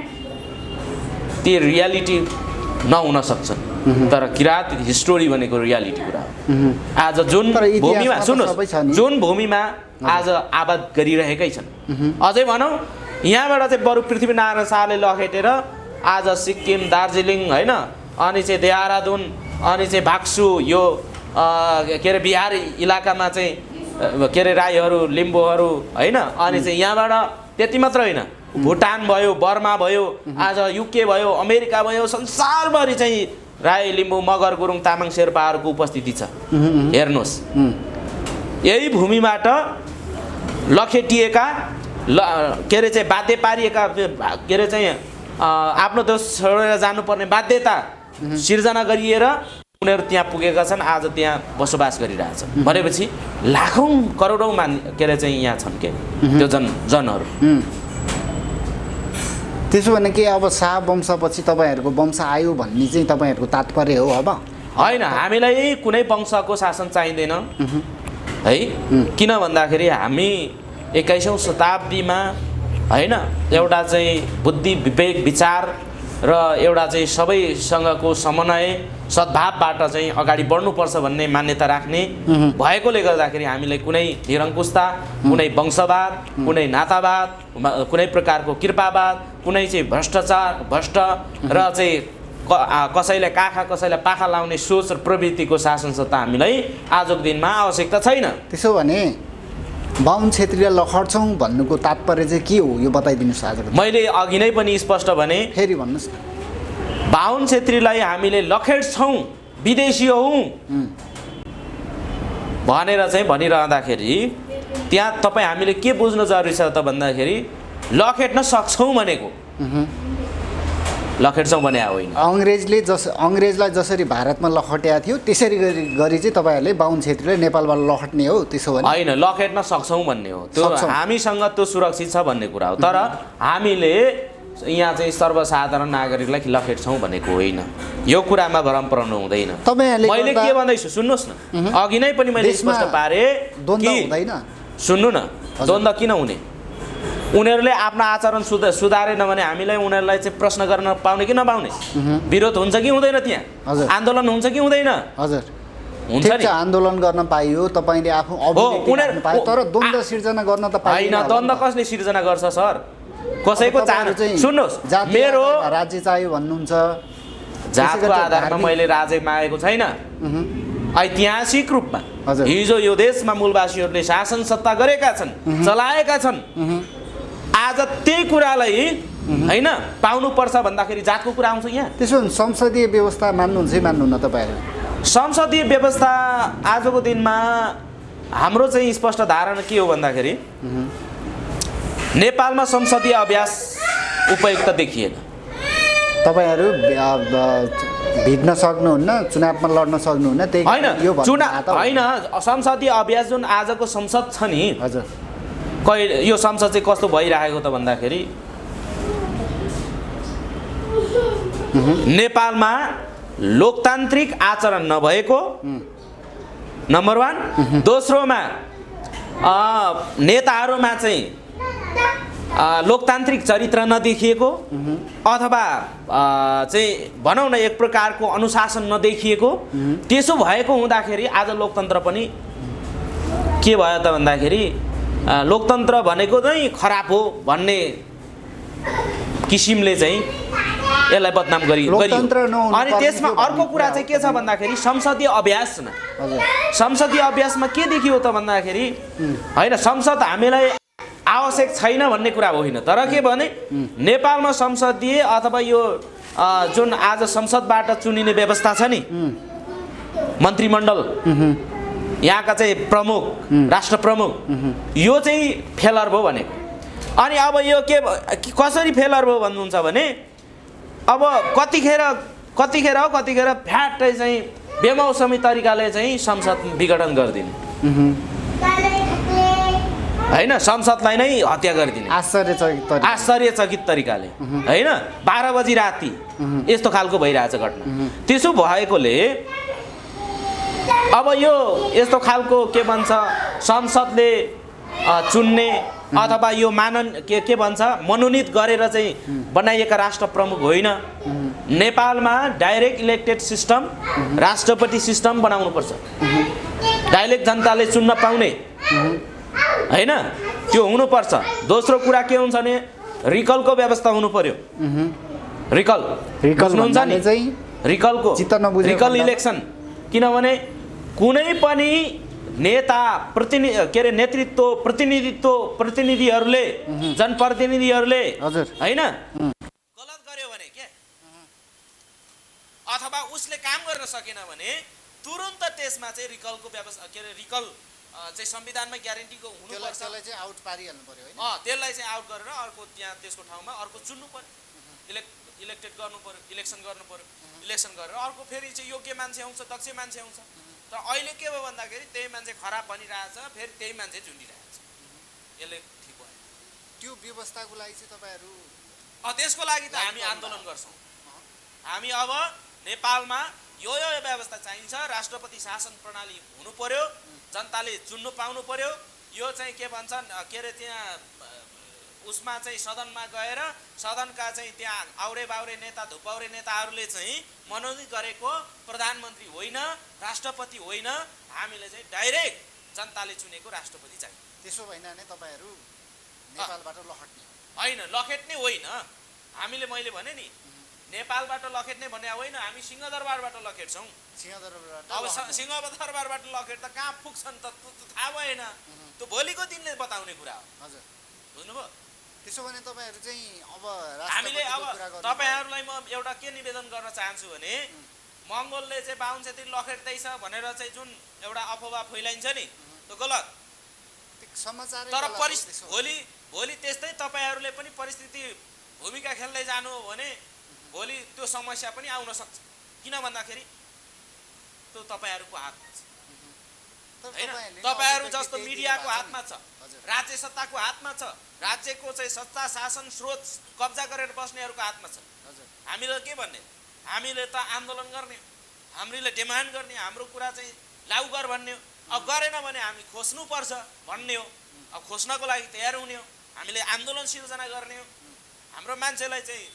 S1: ती रियालिटी नहुन सक्छन् तर किरात हिस्टोरी भनेको रियालिटी कुरा हो आज जुन भूमिमा आज आबाद गरिरहेकै छन् अझै भनौँ यहाँबाट चाहिँ बरु पृथ्वीनारायण शाहले लखेटेर आज सिक्किम दार्जिलिङ होइन अनि चाहिँ देहरादुन अनि चाहिँ भाग्सु यो के अरे बिहार इलाकामा चाहिँ के अरे राईहरू लिम्बूहरू होइन अनि चाहिँ यहाँबाट त्यति मात्र होइन भुटान भयो, बर्मा भयो, आज युके भयो, अमेरिका भयो, संसारभरि चाहिँ राई, लिम्बू, मगर, गुरुङ, तामाङ, शेर्पाहरूको उपस्थिति छ। हेर्नुहोस्, यही भूमिबाट लखेटिएका के अरे चाहिँ बाध्य पारिएका के अरे चाहिँ आफ्नो देश छोडेर जानुपर्ने बाध्यता सिर्जना गरिएर उनीहरू त्यहाँ पुगेका छन्, आज त्यहाँ बसोबास गरिरहेछन् भनेपछि लाखौँ करोडौँ के अरे चाहिँ यहाँ छन् के त्यो जनहरू।
S2: त्यसो भने के अब शाह वंशपछि तपाईँहरूको वंश आयो भन्ने चाहिँ तपाईँहरूको तात्पर्य हो? अब
S1: होइन, हामीलाई कुनै वंशको शासन चाहिँदैन है। किन भन्दाखेरि हामी 21औं शताब्दीमा होइन एउटा चाहिँ बुद्धि, विवेक, विचार र एउटा चाहिँ सबैसँगको समन्वय सद्भावबाट चाहिँ अगाडि बढ्नुपर्छ भन्ने मान्यता राख्ने भएकोले गर्दाखेरि हामीलाई कुनै निरङ्कुशता, कुनै वंशवाद, कुनै नातावाद, कुनै प्रकारको कृपावाद, कुनै चाहिँ भ्रष्ट र चाहिँ कसैलाई काखा कसैलाई पाखा लाउने सोच र प्रवृत्तिको शासन सत्ता हामीलाई आजको दिनमा आवश्यकता छैन।
S2: त्यसो भने बाहुन क्षेत्री लखड्छौँ भन्नुको तात्पर्य चाहिँ के हो यो बताइदिनुहोस् आज।
S1: मैले अघि नै पनि स्पष्ट भने,
S2: फेरि भन्नुहोस् न।
S1: बाहुन क्षेत्रीलाई हामीले लखेट्छौँ, विदेशी हौँ भनेर चाहिँ भनिरहँदाखेरि त्यहाँ तपाईँ हामीले के बुझ्नु जरुरी छ त भन्दाखेरि लखेट्न सक्छौँ भनेको लखेट्छौँ भने होइन।
S2: अङ्ग्रेजलाई जसरी भारतमा लखट्या थियो त्यसरी गरी चाहिँ तपाईँहरूले बाहुन क्षेत्रीलाई नेपालबाट लखट्ने हो त्यसो भने?
S1: होइन, लखेट्न सक्छौँ भन्ने हो, त्यो हामीसँग त्यो सुरक्षित छ भन्ने कुरा हो। तर हामीले यहाँ चाहिँ सर्वसाधारण नागरिकलाई लखेट्छौँ भनेको होइन, यो कुरामा भ्रम पर्नु हुँदैन। मैले के भन्दैछु सुन्नुहोस् न, अघि नै पनि मैले स्पष्ट पारेँ कि सुन्नु न, द्वन्द्व किन हुने? उनीहरूले आफ्नो आचरण सुधारेन भने हामीलाई उनीहरूलाई चाहिँ प्रश्न गर्न पाउने कि नपाउने? विरोध हुन्छ कि हुँदैन? त्यहाँ आन्दोलन हुन्छ कि हुँदैन?
S2: हजुर
S1: हुन्छ नि,
S2: आन्दोलन गर्न पाइयो, तपाईँले आफू अभिव्यक्ति पायो, तर द्वन्द्व सिर्जना गर्न त पाइएन।
S1: होइन, द्वन्द्व कसले सिर्जना गर्छ सर? कसैको चाहना चाहिँ सुन्नुहोस्, मेरो
S2: राज्य चाहियो भन्नुहुन्छ,
S1: जातको आधारमा मैले राज्य मागेको छैन। ऐतिहासिक रूपमा हिजो यो देशमा मूलवासीहरूले शासन सत्ता गरेका छन्, चलाएका छन्। आज त्यही कुरालाई होइन पाउनुपर्छ भन्दाखेरि जातको कुरा आउँछ यहाँ।
S2: त्यसो भने संसदीय व्यवस्था मान्नुहुन्छ कि मान्नुहुन्न तपाईँहरू?
S1: संसदीय व्यवस्था आजको दिनमा हाम्रो चाहिँ स्पष्ट धारणा के हो भन्दाखेरि नेपालमा संसदीय अभ्यास उपयुक्त देखिएन।
S2: तपाईँहरू भिड्न सक्नुहुन्न, चुनावमा लड्न सक्नुहुन्न, त्यही
S1: होइन चुनाव होइन, संसदीय अभ्यास जुन आजको संसद छ नि,
S2: हजुर
S1: यो संसद चाहिँ कस्तो भइरहेको त भन्दाखेरि नेपालमा लोकतान्त्रिक आचरण नभएको नम्बर 1, दोस्रोमा नेताहरूमा चाहिँ लोकतान्त्रिक चरित्र नदेखिएको अथवा चाहिँ भनौँ न एक प्रकारको अनुशासन नदेखिएको, त्यसो भएको हुँदाखेरि आज लोकतन्त्र पनि के भयो त भन्दाखेरि लोकतन्त्र भनेको चाहिँ खराब हो भन्ने किसिमले चाहिँ यसलाई बदनाम गरियो। अनि त्यसमा अर्को कुरा चाहिँ के छ भन्दाखेरि संसदीय अभ्यास न, संसदीय अभ्यासमा के देखियो त भन्दाखेरि होइन संसद हामीलाई आवश्यक छैन भन्ने कुरा होइन, तर के भने नेपालमा संसदीय अथवा यो जुन आज संसदबाट चुनिने व्यवस्था छ नि, मन्त्रीमण्डल यहाँका चाहिँ प्रमुख, राष्ट्र प्रमुख, यो चाहिँ फेलर भयो भनेको। अनि अब यो के कसरी फेलर भयो भन्नुहुन्छ भने अब कतिखेर फ्याट्टै चाहिँ बेमौसमी तरिकाले चाहिँ संसद विघटन गरिदिने होइन, संसदलाई नै हत्या गरिदिने आश्चर्यचकित तरिकाले होइन, 12 बजी राति यस्तो खालको भइरहेछ घटना। त्यसो भएकोले अब यो यस्तो खालको के भन्छ संसदले चुन्ने अथवा यो के भन्छ मनोनित गरेर चाहिँ बनाइएका राष्ट्र प्रमुख होइन। नेपालमा डाइरेक्ट इलेक्टेड सिस्टम, राष्ट्रपति सिस्टम बनाउनुपर्छ, डाइरेक्ट जनताले चुन्न पाउने होइन, त्यो हुनुपर्छ। दोस्रो कुरा के हुन्छ भने रिकलको व्यवस्था हुनु पर्यो। रिकल बुझ्नुहुन्छ नि, रिकल इलेक्सन, किनभने कुनै पनि नेता प्रतिनिधिहरूले जनप्रतिनिधिहरूले
S2: हजुर
S1: हैन गलत गर्यो भने के अथवा उसले काम गर्न सकेन भने तुरुन्त त्यसमा चाहिँ रिकलको व्यवस्था रिकल चाहिँ संविधानमा ग्यारेन्टीको हुनुपर्छ।
S2: त्यसलाई चाहिँ आउट पारिहाल्नु पर्यो हैन।
S1: त्यसलाई चाहिँ आउट गरेर अर्को त्यहाँ त्यसको ठाउँमा अर्को चुन्नु पर्यो, इलेक्टेड गर्नु पर्यो, इलेक्सन गर्नु पर्यो, इलेक्सन गरेर अर्को फेरि चाहिँ योग्य मान्छे आउँछ, दक्ष मान्छे आउँछ। तर अहिले के भयो भन्दाखेरि त्यही मान्छे खराब बनिरहेछ, फेरि त्यही मान्छे झुन्डिरहेछ। यसले ठिक भयो।
S2: त्यो व्यवस्थाको लागि चाहिँ तपाईहरु
S1: त्यसको लागि त हामी आन्दोलन गर्छौँ। हामी अब नेपालमा यो व्यवस्था चाहिन्छ, राष्ट्रपति शासन प्रणाली हुनु पर्यो, जनताले चुन्नु पाउनु पर्यो। यो चाहिँ के भन्छन् के अरे त्यहाँ उसमा चाहिँ सदनमा गएर सदनका चाहिँ त्यहाँ आउरे बाउरे नेता धुपाउरे नेताहरूले चाहिँ मनोनित गरेको प्रधानमन्त्री होइन, राष्ट्रपति होइन, हामीले चाहिँ डाइरेक्ट जनताले चुनेको राष्ट्रपति चाहियो।
S2: त्यसो भएन भने तपाईहरु नेपालबाट लखट्ने
S1: होइन, लखेट्ने होइन। हामीले मैले भने नि नेपालबाट लखेट्ने भन्ने होइन, हामी सिंहदरबारबाट लखेट्छौँ।
S2: सिंहदरबारबाट
S1: अब सिंहदरबारबाट लखेट त कहाँ पुग्छन् त थाहा भएन। त्यो भोलिको दिनले बताउने कुरा हो।
S2: हजुर,
S1: बुझ्नुभयो?
S2: त्यसो भने तपाईहरु चाहिँ अब
S1: हामीले अब तपाईहरुलाई म एउटा के निवेदन गर्न चाहन्छु भने मंगोलले चाहिँ बाहुन छेत्री लखेट्दैछ भनेर चाहिँ जुन एउटा अफवाह फैलाइन्छ नि त्यो गलत
S2: समाचार।
S1: तर भोलि त्यस्तै तपाईहरुले पनि परिस्थिति भूमिका खेल्दै जानु हो भने भोलि त्यो समस्या पनि आउन सक्छ। किन भन्दाखेरि त्यो तपाईहरुको हातमा छ हैन। तपाईहरु जस्तो मिडियाको हातमा छ, राज्य सत्ताको हातमा छ, राज्यको चाहिँ सत्ता शासन स्रोत कब्जा गरेर बस्नेहरुको हातमा छ। हामीले के भन्ने, हामीले त आन्दोलन गर्ने, हामीले डिमान्ड गर्ने, हाम्रो कुरा चाहिँ लागू गर भन्ने हो। अब गरेन भने हामी खोज्नु पर्छ भन्ने हो। अब खोज्नको लागि तयार हुने हो, हामीले आन्दोलन सिर्जना गर्ने हो, हाम्रो मान्छेलाई चाहिँ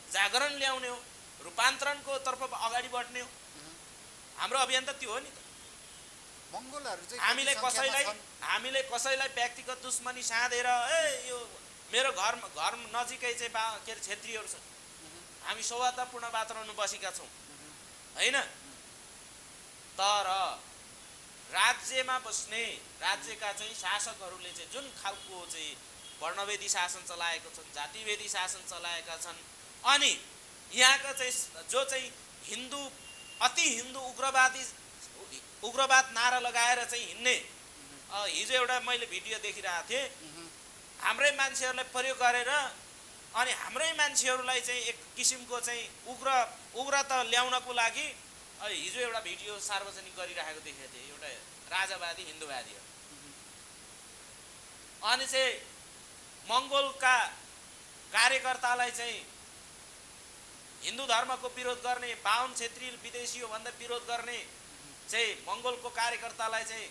S1: जागरण ल्याउने हो, रूपान्तरणको तर्फ अगाडि बढ्ने हो। हाम्रो अभियान त त्यो हो नि त।
S2: मंगोलहरु चाहिँ
S1: हामीले कसैलाई व्यक्तिगत दुश्मनी साधेर यो मेरो घर नजिकै चाहिँ के अरे क्षेत्रीहरू छन्, हामी सौहार्दपूर्ण वातावरणमा बसेका छौँ हैन। तर राज्यमा बस्ने राज्यका चाहिँ शासकहरूले चाहिँ जुन खालको चाहिँ वर्णवेदी शासन चलाएको छन्, जातिवेदी शासन चलाएका छन्, अनि यहाँका चाहिँ जो चाहिँ अति हिन्दू उग्रवाद नारा लगाएर चाहिँ हिँड्ने, हिजो एउटा मैले भिडियो देखिरहेको थिएँ, हाम्रै मान्छेहरूलाई प्रयोग गरेर अनि हाम्रै मान्छेहरूलाई चाहिँ एक किसिमको चाहिँ उग्रता ल्याउनको लागि हिजो एउटा भिडियो सार्वजनिक गरिरहेको देखेको थिएँ। एउटा राजावादी हिन्दूवादीहरू अनि चाहिँ मंगोलका कार्यकर्तालाई चाहिँ हिन्दू धर्मको विरोध गर्ने, बाहुन क्षेत्री विदेशी हो भन्दा विरोध गर्ने चाहिँ मंगोलको कार्यकर्तालाई चाहिँ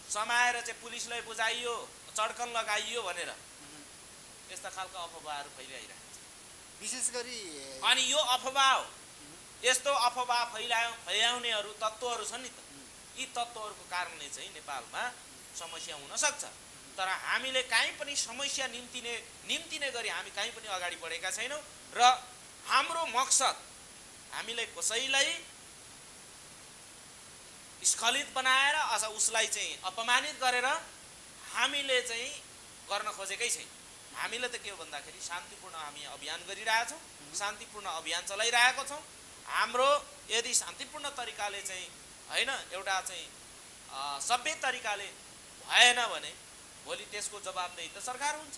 S1: समाएर चाहिँ पुलिसलाई बुझाइयो, चड्कन लगाइयो भनेर यस्ता खालका अफवाहहरू फैलाइरहेको छ।
S2: विशेष गरी
S1: अनि यो अफवाह यस्तो अफवाह फैलाउनेहरू तत्त्वहरू छन् नि त, यी तत्त्वहरूको कारणले चाहिँ नेपालमा समस्या हुन सक्छ। तर हामीले कहीँ पनि समस्या निम्तिने गरी हामी कहीँ पनि अगाडि बढेका छैनौँ र हाम्रो मकसद हामीले कसैलाई स्खलित बनाएर अथवा उसलाई चाहिँ अपमानित गरेर हामीले चाहिँ गर्न खोजेकै छैन। हामीले त के हो भन्दाखेरि शान्तिपूर्ण हामी अभियान गरिरहेछौँ, शान्तिपूर्ण अभियान चलाइरहेको छौँ। हाम्रो यदि शान्तिपूर्ण तरिकाले चाहिँ हैन एउटा चाहिँ सभ्य तरिकाले भएन भने भोलि त्यसको जवाबदेही त सरकार हुन्छ।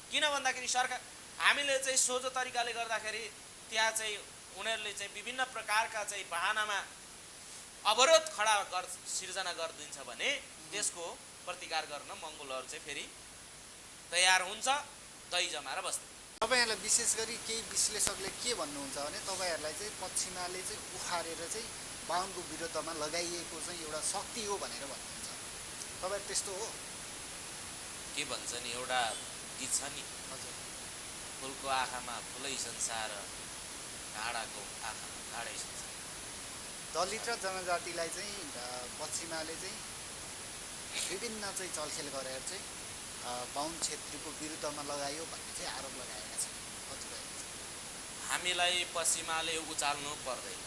S1: किन भन्दाखेरि सरकार हामीले चाहिँ सोझो तरिकाले गर्दाखेरि त्यहाँ चाहिँ उनीहरूले चाहिँ विभिन्न प्रकारका चाहिँ बहानामा अवरोध सिर्जना गरिदिन्छ भने त्यसको प्रतिकार गर्न मंगोलहरू चाहिँ फेरि तयार हुन्छ, दही जमाएर बस्दै।
S2: तपाईहरुलाई विशेष गरी केही विश्लेषकले के भन्नुहुन्छ भने तपाईहरुलाई चाहिँ पश्चिमाले चाहिँ उखारेर चाहिँ बाहुनको विरुद्धमा लगाइएको चाहिँ एउटा शक्ति हो भनेर भन्नुहुन्छ। तपाईहरु त्यस्तो हो?
S1: के भन्छ नि एउटा गीत छ नि,
S2: हजुर,
S1: फुलको आँखामा फुलै संसार, घाडाको आँखामा घाडै संसार।
S2: दलित र जनजातिलाई चाहिँ पश्चिमाले चाहिँ विभिन्न चाहिँ चलखेल गरेर चाहिँ बाहुन क्षेत्रीको विरुद्धमा लगायो भन्ने चाहिँ आरोप लगाएका छन्।
S1: हामीलाई पश्चिमाले उचाल्नु पर्दैन,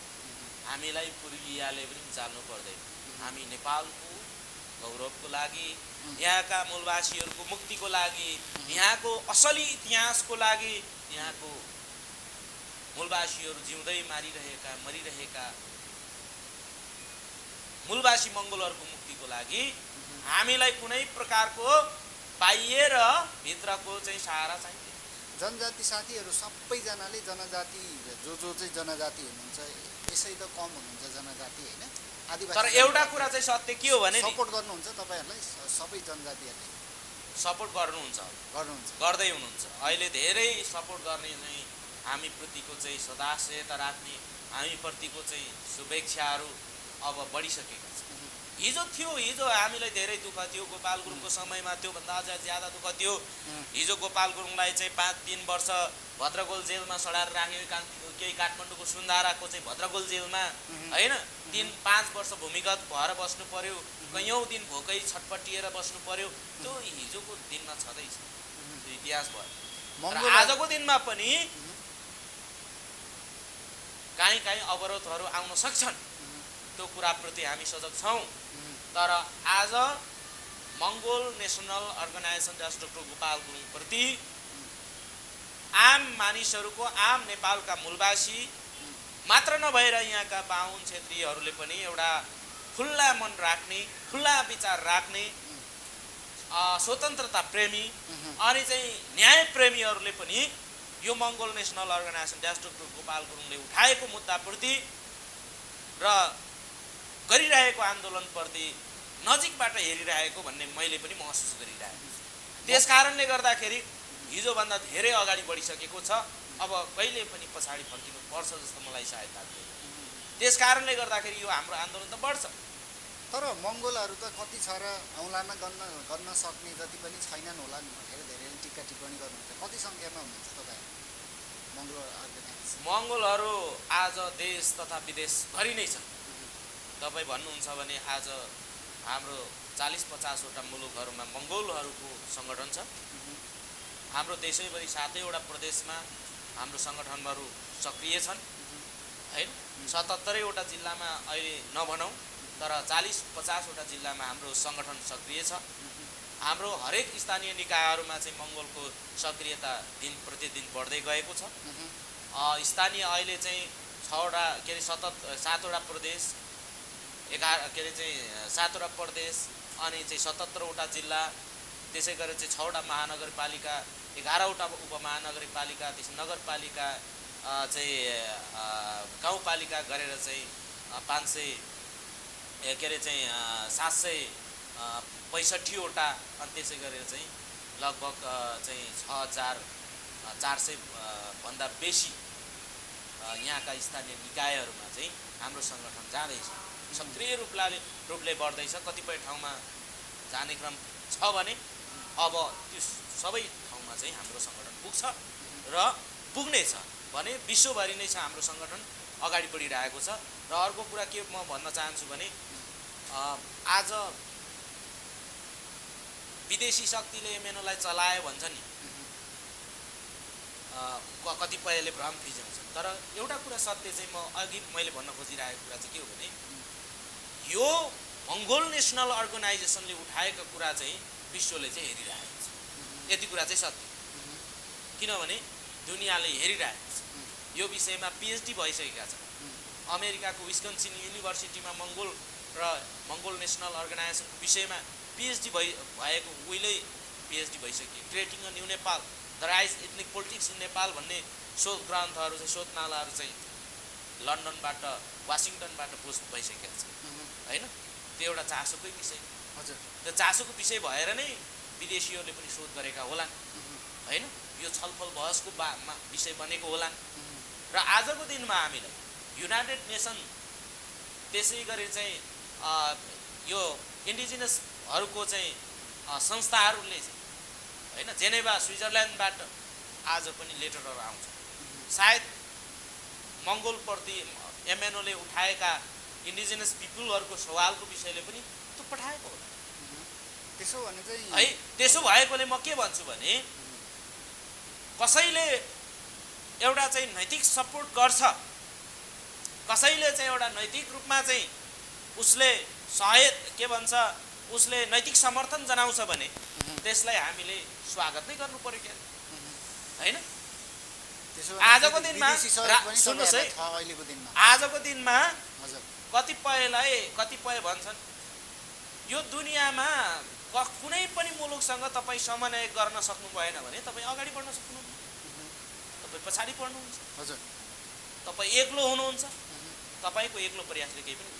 S1: हामीलाई पूर्वीयाले पनि उचाल्नु पर्दैन। हामी नेपालको गौरवको लागि, यहाँका मूलवासीहरूको मुक्तिको लागि, यहाँको असली इतिहासको लागि, यहाँको मूलवासीहरू जिउँदै मरिरहेका मूलवासी मङ्गोलहरूको मुक्तिको लागि हामीलाई कुनै प्रकारको बाह्य र भित्रको चाहिँ सहारा चाहिन्छ।
S2: जनजाति साथीहरू सबैजनाले जनजाति जो चाहिँ जनजाति हुनुहुन्छ यसै त कम हुनुहुन्छ जनजाति होइन, आदिवासी।
S1: तर एउटा कुरा चाहिँ सत्य के हो भने
S2: सपोर्ट गर्नुहुन्छ तपाईँहरूलाई सबै जनजातिहरूले?
S1: सपोर्ट गर्नुहुन्छ गर्दै हुनुहुन्छ। अहिले धेरै सपोर्ट गर्ने चाहिँ हामीप्रतिको चाहिँ सदाश्रयता राख्ने, हामीप्रतिको चाहिँ शुभेच्छाहरू अब बढिसकेका छन्। हिजो हामीलाई धेरै दुःख थियो गोपाल गुरुङको समयमा, त्योभन्दा अझ ज्यादा दुःख थियो। हिजो गोपाल गुरुङलाई चाहिँ 5-3 वर्ष भद्रगोल जेलमा सडाएर राख्यो, केही काठमाडौँको सुन्धाराको चाहिँ भद्रगोल जेलमा होइन। 3-5 वर्ष भूमिगत भएर बस्नु पर्यो, कैयौँ दिन भोकै छटपटिएर बस्नु पर्यो। त्यो हिजोको दिनमा छँदैछ, त्यो इतिहास भयो। र आजको दिनमा पनि काहीँ अवरोधहरू आउन सक्छन्, त्यो कुराप्रति हामी सजग छौँ। तर आज Mongol national organisation just doctor Gopal गुरुङप्रति आम मानिसहरूको, आम नेपालका मूलवासी मात्र नभएर यहाँका बाहुन क्षेत्रीहरूले पनि एउटा खुल्ला मन राख्ने, खुल्ला विचार राख्ने, स्वतन्त्रता प्रेमी अनि चाहिँ न्याय प्रेमीहरूले पनि यो Mongol national organisation just doctor Gopal गुरुङले उठाएको मुद्दाप्रति र गरिरहेको आन्दोलनप्रति नजिकबाट हेरिरहेको भन्ने मैले पनि महसुस गरिरहेको छु। त्यसकारणले गर्दाखेरि हिजोभन्दा धेरै अगाडि बढिसकेको छ, अब कहिले पनि पछाडि फर्किनु पर्छ जस्तो मलाई सायद लाग्दैन। त्यसकारणले गर्दाखेरि यो हाम्रो आन्दोलन त बढ्छ।
S2: तर मङ्गोलहरू त कति छ र औँलामा गर्न सक्ने जति पनि छैनन् होला नि भनेर धेरैले टिक्का टिप्पणी गर्नुहुन्छ। कति सङ्ख्यामा हुनुहुन्छ तपाईँहरू मङ्गोल अर्गनाइजेसन?
S1: मङ्गोलहरू आज देश तथा विदेशभरि नै छन्। तपाईँ भन्नुहुन्छ भने आज हाम्रो 40-50 वटा मुलुकहरूमा मङ्गोलहरूको सङ्गठन छ। हाम्रो देशैभरि 7 वटा प्रदेशमा हाम्रो सङ्गठनहरू सक्रिय छन् होइन। 77 वटा जिल्लामा अहिले नभनौँ, तर 40-50 वटा जिल्लामा हाम्रो सङ्गठन सक्रिय छ। हाम्रो हरेक स्थानीय निकायहरूमा चाहिँ मङ्गोलको सक्रियता दिन प्रतिदिन बढ्दै गएको छ। स्थानीय अहिले चाहिँ 7 वटा प्रदेश, 7 वटा प्रदेश अनि चाहिँ 77 वटा जिल्ला, त्यसै गरी चाहिँ 6 वटा महानगरपालिका, 11 वटा उपमहानगरपालिका, त्यसै नगरपालिका चाहिँ गाउँपालिका गरेर चाहिँ 765 वटा, अनि त्यसै गरेर चाहिँ लगभग चाहिँ 6400 भन्दा बेसी यहाँका स्थानीय निकायहरूमा चाहिँ हाम्रो सङ्गठन जाँदैछ, सक्रिय रूपले बढ्दैछ। कतिपय ठाउँमा जाने क्रम छ भने अब त्यो सबै ठाउँमा चाहिँ हाम्रो सङ्गठन पुग्छ र पुग्नेछ भने विश्वभरि नै छ हाम्रो सङ्गठन अगाडि बढिरहेको छ। र अर्को कुरा के म भन्न चाहन्छु भने आज विदेशी शक्तिले एमएनओलाई चलायो भन्छ नि, कतिपयले भ्रम फिजाउँछन्। तर एउटा कुरा सत्य चाहिँ मैले भन्न खोजिरहेको कुरा चाहिँ के हो भने यो मङ्गोल नेसनल अर्गनाइजेसनले उठाएको कुरा चाहिँ विश्वले चाहिँ हेरिरहेको छ। यति कुरा चाहिँ सत्य, किनभने दुनियाँले हेरिरहेको छ। यो विषयमा पिएचडी भइसकेका छन्। अमेरिकाको विस्कन्सिन युनिभर्सिटीमा मङ्गोल नेसनल अर्गनाइजेसनको विषयमा पिएचडी भएको उहिल्यै पिएचडी भइसक्यो। Creating a new Nepal, the rise ethnic politics in Nepal भन्ने शोध ग्रन्थहरू चाहिँ शोधनालाहरू चाहिँ लन्डनबाट वासिङटनबाट पोस्ट भइसकेका छ होइन। त्यो एउटा चासोकै विषय।
S2: हजुर,
S1: त्यो चासोको विषय भएर नै विदेशीहरूले पनि शोध गरेका होलान् होइन। यो छलफल बहसको विषय बनेको होलान्। र आजको दिनमा हामीलाई युनाइटेड नेसन, त्यसै गरी चाहिँ यो इन्डिजिनसहरूको चाहिँ संस्थाहरूले चाहिँ होइन जेनेभा स्विजरल्यान्डबाट आज पनि लेटरहरू आउँछ। सायद मङ्गोलप्रति एमएनओले उठाएका इन्डिजिनस पिपुलहरूको सवालको विषयले पनि त्यो पठाएको होला।
S2: त्यसो भने चाहिँ
S1: है, त्यसो भएकोले म के भन्छु भने कसैले एउटा चाहिँ नैतिक सपोर्ट गर्छ, कसैले चाहिँ एउटा नैतिक रूपमा चाहिँ उसले सहायक के भन्छ उसले नैतिक समर्थन जनाउँछ भने त्यसलाई हामीले स्वागत नै गर्नु पर्यो क्या हैन। आजको दिनमा सुन्नुहोस् है, आजको दिनमा कतिपय भन्छन् यो दुनियाँमा कुनै पनि मुलुकसँग तपाईँ समन्वय गर्न सक्नु भएन भने तपाईँ अगाडि बढ्न सक्नुहुन्न, तपाईँ पछाडि बढ्नुहुन्छ,
S2: हजुर
S1: तपाईँ एक्लो हुनुहुन्छ, तपाईँको एक्लो प्रयासले केही पनि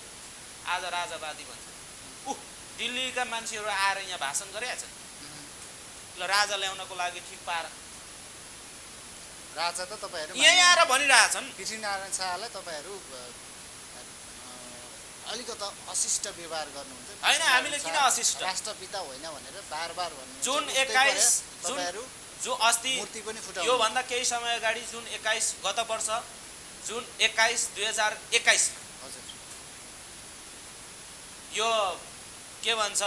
S1: आज राजावादी भन्छ दिल्लीका मान्छेहरू आएर यहाँ भाषण गरेका छन् ल राजा ल्याउनको लागि ठिक पार
S2: राजा त तपाईहरु
S1: यही आएर भनिरहेछन्
S2: पृथ्वीनारायण शाहलाई तपाईहरु अलिकता अशिष्ट व्यवहार गर्नुहुन्छ
S1: हैन। हामीले किन अशिष्ट,
S2: राष्ट्रपिता होइन भनेर बारबार भन्नुहुन्छ।
S1: जुन 21
S2: तपाईहरु
S1: जो अस्ति
S2: मूर्ति पनि फुटाउनु,
S1: यो भन्दा केही समय अगाडि जुन 21 गत वर्ष जुन 21 2021
S2: हजुर
S1: यो के भन्छ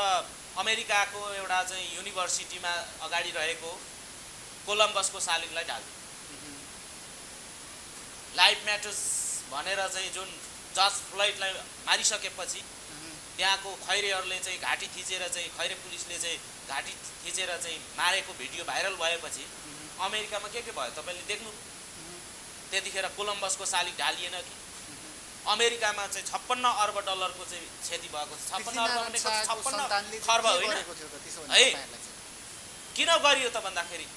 S1: अमेरिकाको एउटा चाहिँ युनिभर्सिटीमा अगाडि रहेको कोलम्बसको शालिगलाई ढाल्यो। लाइफ म्याटर्स भनेर चाहिँ जुन जज फ्लोइडलाई मारिसकेपछि त्यहाँको खैरेहरूले चाहिँ घाँटी थिचेर चाहिँ खैरे पुलिसले चाहिँ घाँटी थिचेर चाहिँ मारेको भिडियो भाइरल भएपछि अमेरिकामा के भयो तपाईले देख्नु। त्यतिखेर कोलम्बसको शालिग ढालिएन कि अमेरिकामा चाहिँ 56 अर्ब डलरको चाहिँ क्षति भएको छ। 56 अर्ब भनेको 56 खर्ब होइन है। किन गरियो त भन्दाखेरि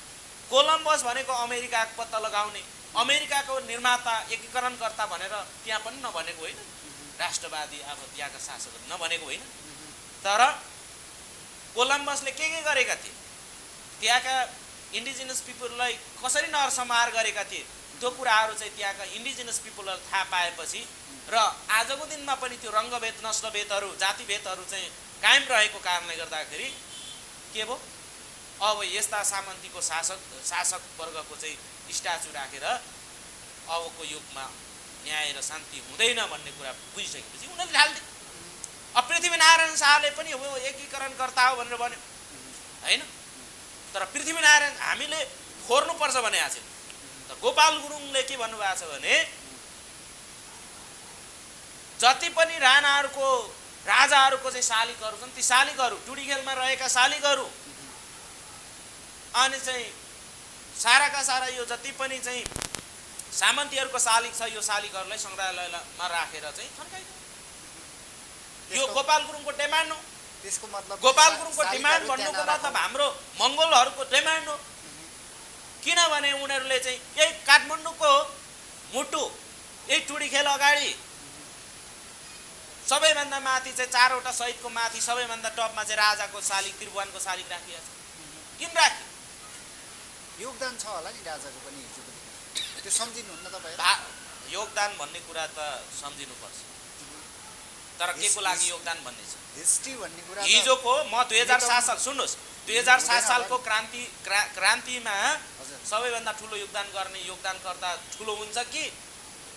S1: कोलम्बस भनेको अमेरिकाको पत्ता लगाउने, अमेरिकाको निर्माता एकीकरणकर्ता भनेर त्यहाँ पनि नभनेको होइन, राष्ट्रवादी अब त्यहाँका शासकहरू नभनेको होइन। तर कोलम्बसले के गरेका थिए, त्यहाँका इन्डिजिनस पिपुललाई कसरी नरसंहार गरेका थिए त्यो कुराहरू चाहिँ त्यहाँका इन्डिजिनस पिपुललाई थाहा पाएपछि र आजको दिनमा पनि त्यो रङ्गभेद नस्लभेदहरू जातिभेदहरू चाहिँ कायम रहेको कारणले गर्दाखेरि के भयो अब यस्ता सामन्तीको शासक वर्गको चाहिँ स्ट्याचु राखेर अबको युगमा न्याय र शान्ति हुँदैन भन्ने कुरा बुझिसकेपछि उनीहरूले ढाल्दिए। अब पृथ्वीनारायण शाहले पनि हो एकीकरणकर्ता हो भनेर भन्यो हैन। तर पृथ्वीनारायण हामीले खोर्नुपर्छ भने आज त गोपाल गुरुङले के भन्नुभएको छ भने जति पनि राणाहरूको राजाहरूको चाहिँ शालिगहरू छन् ती शालिगहरू टुडीखेलमा रहेका शालिगहरू अनि चाहिँ साराका सारा यो जति पनि चाहिँ सामन्तीहरूको शालिग छ यो शालिगहरूलाई संग्रहालयमा राखेर चाहिँ थन्काइदियो। यो गोपाल गुरुङको डिमान्ड हो।
S2: त्यसको मतलब
S1: गोपाल गुरुङको डिमान्ड भन्नुको मतलब हाम्रो मंगोलहरूको डिमान्ड हो। किनभने उनीहरूले चाहिँ यही काठमाडौँको मुटु यही टुडीखेल अगाडि सबैभन्दा माथि चाहिँ 4वटा सहितको माथि सबैभन्दा टपमा चाहिँ राजाको शालिग त्रिभुवनको शालिग राखिएको छ। किन राखियो?
S2: योगदान छ होला नि राजाको पनि हिजोको दिन, त्यो सम्झिनुहुन्न तपाईहरु?
S1: योगदान भन्ने कुरा त सम्झिनुपर्छ, तर के को लागि योगदान भन्ने छ
S2: हिस्ट्री भन्ने कुरा।
S1: हिजोको म 2007 साल सुन्नुस् 2007 सालको क्रान्तिमा सबैभन्दा ठुलो योगदान गर्ने योगदानकर्ता ठुलो हुन्छ कि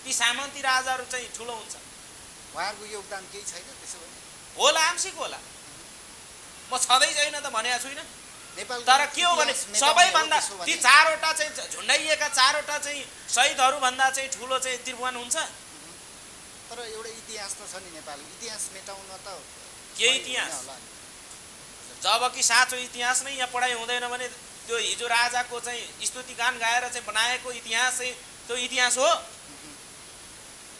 S1: ती सामन्ती राजाहरू चाहिँ ठुलो हुन्छ?
S2: उहाँहरूको योगदान केही छैन त्यसो भने?
S1: होला आंशिक होला, म छँदै छैन त भनेको छुइनँ।
S2: नेपाल
S1: तर के हो भने सबैभन्दा ती 4वटा चाहिँ झुन्डाइएका 4वटा चाहिँ शहीदहरू भन्दा चाहिँ ठुलो चाहिँ त्रिभुवन हुन्छ।
S2: तर एउटा इतिहास त छ नि नेपाल, इतिहास मेटाउन त
S1: के इतिहास? जबकि साँचो इतिहास नै यहाँ पढाइ हुँदैन भने त्यो हिजो राजाको चाहिँ स्तुतिगान गाएर चाहिँ बनाएको इतिहास चाहिँ त्यो इतिहास हो?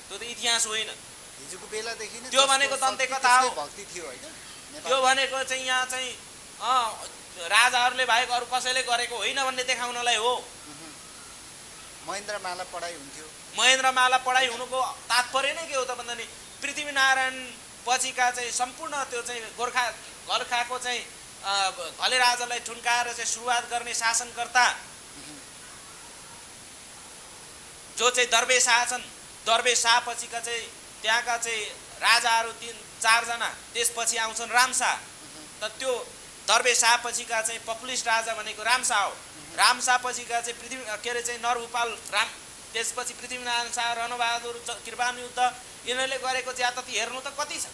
S1: त्यो त इतिहास होइन।
S2: हिजोको बेलादेखि नै
S1: त्यो भनेको दन्ते कथा हो।
S2: भक्ति थियो हैन?
S1: त्यो भनेको चाहिँ यहाँ चाहिँ राजाहरूले बाहेक अरू कसैले गरेको होइन भन्ने देखाउनलाई हो।
S2: महेन्द्रमाला पढाइ हुन्थ्यो।
S1: महेन्द्रमाला पढाइ हुनुको तात्पर्य नै के हो त भन्दा नि पृथ्वीनारायण पछिका चाहिँ सम्पूर्ण त्यो चाहिँ गोर्खाको चाहिँ घले राजालाई ठुन्काएर चाहिँ सुरुवात गर्ने शासनकर्ता जो चाहिँ दरबे शाह छन्, दरबे शाह पछिका चाहिँ त्यहाँका चाहिँ राजाहरू 3-4 जना, त्यसपछि आउँछन् रामशाह। त त्यो दरबे शाह पछिका चाहिँ पपुलिस्ट राजा भनेको रामशाह हो। रामशाह पछिका चाहिँ पृथ्वी के अरे चाहिँ नरभूपाल राम, त्यसपछि पृथ्वीनारायण शाह, रणबहादुर, कृपान युद्ध यिनीहरूले गरेको ज्यादती हेर्नु त कति छ।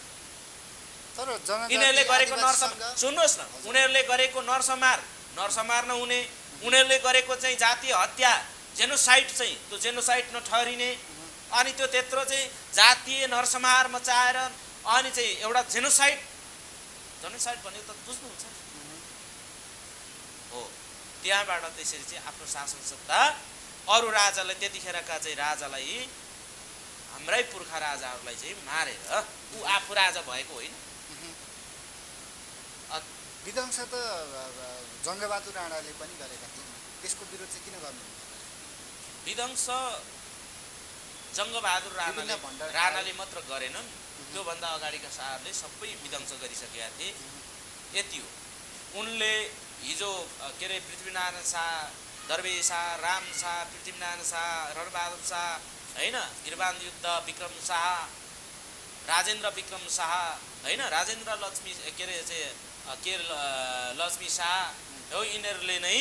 S2: तर
S1: यिनीहरूले गरेको सुन्नुहोस् न, उनीहरूले गरेको नरसंहार नहुने, उनीहरूले गरेको चाहिँ जातीय हत्या जेनोसाइड चाहिँ त्यो जेनोसाइड नठहरिने, अनि त्यो त्यत्रो चाहिँ जातीय नरसंहार मचाएर अनि चाहिँ एउटा जेनोसाइड भनेको त बुझ्नुहुन्छ हो। त्यहाँबाट त्यसरी चाहिँ आफ्नो शासन सत्ता अरू राजालाई त्यतिखेरका चाहिँ राजालाई हाम्रै पुर्खा राजाहरूलाई चाहिँ मारेर ऊ आफू राजा भएको होइन।
S2: विध्वंस त जङ्गबहादुर राणाले पनि गरेका थिए, त्यसको विरोध चाहिँ किन गर्नु?
S1: विध्वंस जङ्गबहादुर राणाले मात्र गरेनन्, त्योभन्दा अगाडिका शाहहरूले सबै विध्वंस गरिसकेका थिए। यति हो। उनले हिजो के अरे पृथ्वीनारायण शाह, दरवेश शाह, राम शाह, पृथ्वीनारायण शाह, रणबहादुर शाह होइन, गिरबान युद्ध, विक्रम शाह, राजेन्द्र विक्रम शाह होइन, राजेन्द्र लक्ष्मी के अरे चाहिँ लक्ष्मी शाह हो, यिनीहरूले नै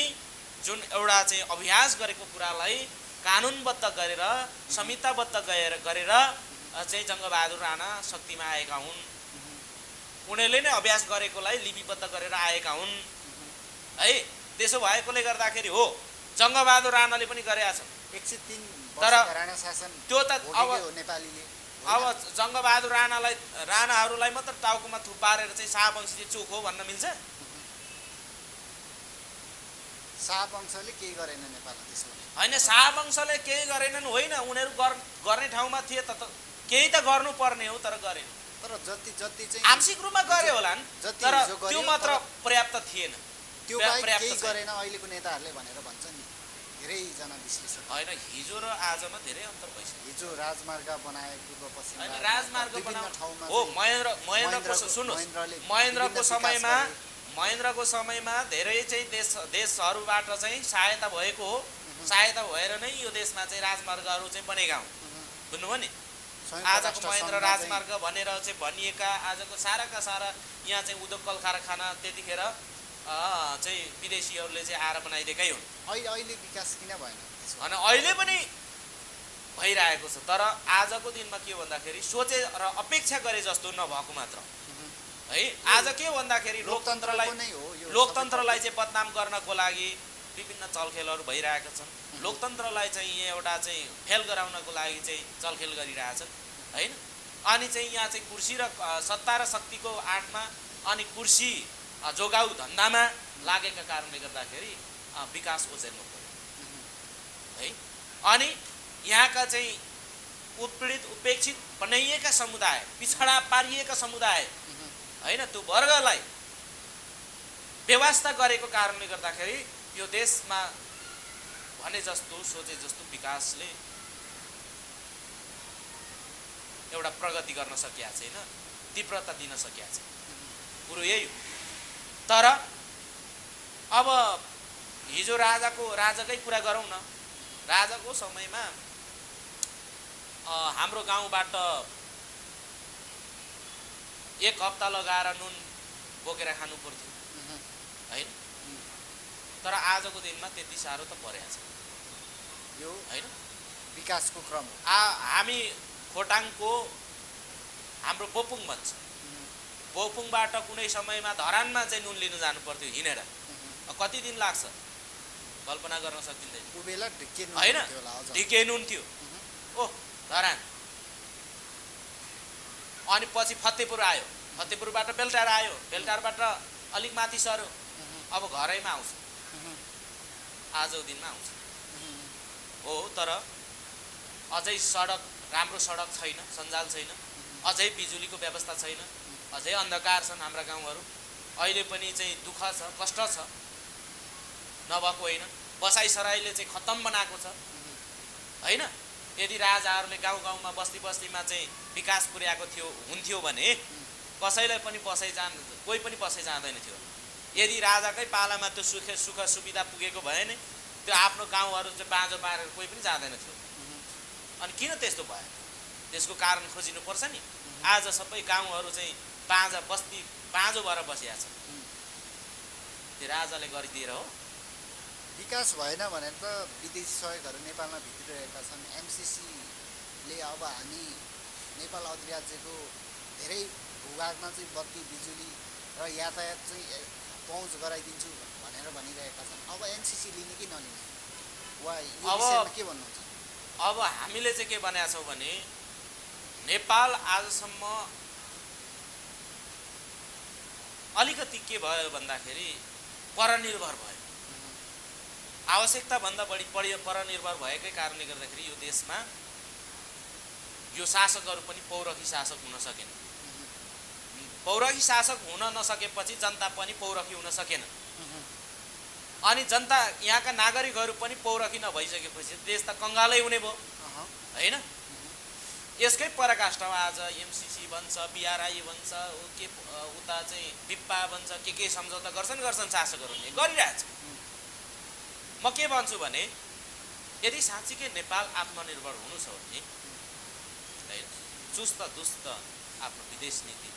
S1: जुन एउटा चाहिँ अभ्यास गरेको कुरालाई कानुनबद्ध गरेर संहिताबद्ध गरेर चाहिँ जङ्गबहादुर राणा शक्तिमा आएका हुन्। उनीहरूले नै अभ्यास गरेकोलाई लिपिबद्ध गरेर आएका हुन् है। त्यसो भएकोले गर्दाखेरि हो जङ्गबहादुर राणाले पनि गरेका छन्
S2: 103
S1: तर
S2: राणा शासन
S1: त्यो त अब
S2: नेपालीले
S1: अब जङ्गबहादुर राणाहरूलाई मात्र टाउकोमा थुपारेर चाहिँ शाहवंशी चोक हो भन्न मिल्छ?
S2: शाहवंशले केही गरेन नेपालमा त्यसो
S1: होइन, शाहवंशले केही गरेनन् होइन, उनीहरू गर्ने ठाउँमा थिए त केही त गर्नुपर्ने हो तर गरेन।
S2: तर जति चाहिँ
S1: आंशिक रूपमा गरे होलान् तर त्यो मात्र पर्याप्त थिएन।
S2: त्यो बाहेक केही गरेन अहिलेको नेताहरूले भनेर भन्छ नि धेरैजना विश्लेषक।
S1: होइन, हिजो र आजमा धेरै अन्तर भइसक्यो।
S2: हिजो राजमार्ग बनाए पूर्व पश्चिम
S1: होइन, राजमार्ग
S2: ठाउँमा
S1: हो महेन्द्रको समयमा धेरै चाहिँ देशहरूबाट चाहिँ सहायता भएको हो। सहायता भएर नै यो देशमा चाहिँ राजमार्गहरू चाहिँ बनेका हुन्, बुझ्नुभयो नि? आजको महेन्द्र राजमार्ग भनेर चाहिँ भनिएका आजको साराका सारा यहाँ चाहिँ उद्योग कल कारखाना त्यतिखेर चाहिँ विदेशीहरूले चाहिँ आएर बनाइदिएकै हुन्।
S2: अहिले विकास किन भएन?
S1: होइन, अहिले पनि भइरहेको छ तर आजको दिनमा के भन्दाखेरि सोचे र अपेक्षा गरे जस्तो नभएको मात्र है। आज के भन्दाखेरि लोकतन्त्रलाई चाहिँ बदनाम गर्नको लागि विभिन्न चलखेलहरू भइरहेका छन्। लोकतन्त्रलाई चाहिँ एउटा चाहिँ फेल गराउनको लागि चाहिँ चलखेल गरिरहेछन् होइन। अनि चाहिँ यहाँ चाहिँ कुर्सी र सत्ता र शक्तिको आडमा अनि कुर्सी जोगाउ धन्दामा लागेका कारणले गर्दाखेरि विकास ओझेल्नु पर्यो है। अनि यहाँका चाहिँ उत्पीडित उपेक्षित बनाइएका समुदाय, पिछडा पारिएका समुदाय होइन, त्यो वर्गलाई व्यवस्था गरेको कारणले गर्दाखेरि यो देशमा भने जस्तो सोचे जस्तो विकासले एउटा प्रगति गर्न सकिया छैन, तीव्रता दिन सकिया छैन। कुरो यही हो। तर अब हिजो राजाकै कुरा गरौँ न। राजाको समयमा हाम्रो गाउँबाट 1 हप्ता लगाएर नुन बोकेर खानु पर्थ्यो होइन। तर आजको दिनमा त्यति साह्रो त परेको छ
S2: यो
S1: होइन।
S2: विकासको क्रम हो।
S1: हामी खोटाङको हाम्रो बोपुङ भन्छ, बोपुङबाट कुनै समयमा धरानमा चाहिँ नुन लिन जानु पर्थ्यो हिँडेर। कति दिन लाग्छ कल्पना गर्न सकिँदैन होइन। ढिके नुन थियो ओ धरान, अनि पछि फतेपुर आयो, फतेपुरबाट बेलटार आयो, बेलटारबाट अलिक माथि सर्यो, अब घरैमा आउँछ, आजको दिनमा आउँछ हो। तर अझै सडक राम्रो सडक छैन, सञ्जाल छैन, अझै बिजुलीको व्यवस्था छैन, अझै अन्धकार छन् हाम्रा गाउँहरू। अहिले पनि चाहिँ दुःख छ, कष्ट छ, नभएको होइन। बसाइसराईले चाहिँ खत्तम बनाएको छ होइन। यदि राजाहरूले गाउँ गाउँमा बस्ती बस्तीमा चाहिँ विकास पुर्याएको हुन्थ्यो भने कसैलाई पनि कोही पनि बसाइ जाँदैन थियो। यदि राजाकै पालामा त्यो सुख सुविधा पुगेको भए नि त्यो आफ्नो गाउँहरू चाहिँ बाँझो पारेर कोही पनि जाँदैन थियो। अनि किन त्यस्तो भयो? त्यसको कारण खोजिनुपर्छ नि। आज सबै गाउँहरू चाहिँ बाँझो भएर बसिया छ, त्यो राजाले गरिदिएर हो।
S2: विकास भएन भनेर त विदेशी सहयोगहरू नेपालमा भित्रिरहेका छन्। एमसिसीले अब हामी नेपाल अधिराज्यको धेरै भूभागमा चाहिँ बत्ती बिजुली र यातायात चाहिँ पहुँच गराइदिन्छु भनेर भनिरहेका छन्। अब एमसिसी लिने कि नलिने वा यो विषयमा के भन्नुहुन्छ?
S1: अब हामीले चाहिँ के भनेका छौँ भने नेपाल आजसम्म अलिकति के भयो भन्दाखेरि परनिर्भर भयो। आवश्यकताभन्दा बढी परनिर्भर भएकै कारणले गर्दाखेरि यो देशमा यो शासकहरू पनि पौरखी शासक हुन सकेन। पौरखी शासक हुन नसकेपछि जनता पनि पौरखी हुन सकेन। अनि जनता यहाँका नागरिकहरू पनि पौरखी नभइसकेपछि देश त कङ्गालै हुने भयो हैन। यसकै पराकाष्ठमा आज एमसीसी भन्छ, बीआरआई भन्छ, के उता चाहिँ बिप्पा भन्छ, के सम्झौता गर्छन् शासकहरूले गरिरहेछ। म के भन्छु भने यदि साँच्चीकै नेपाल आत्मनिर्भर हुनु छ भने हैन चुस्त दुस्त आफ्नो विदेश नीति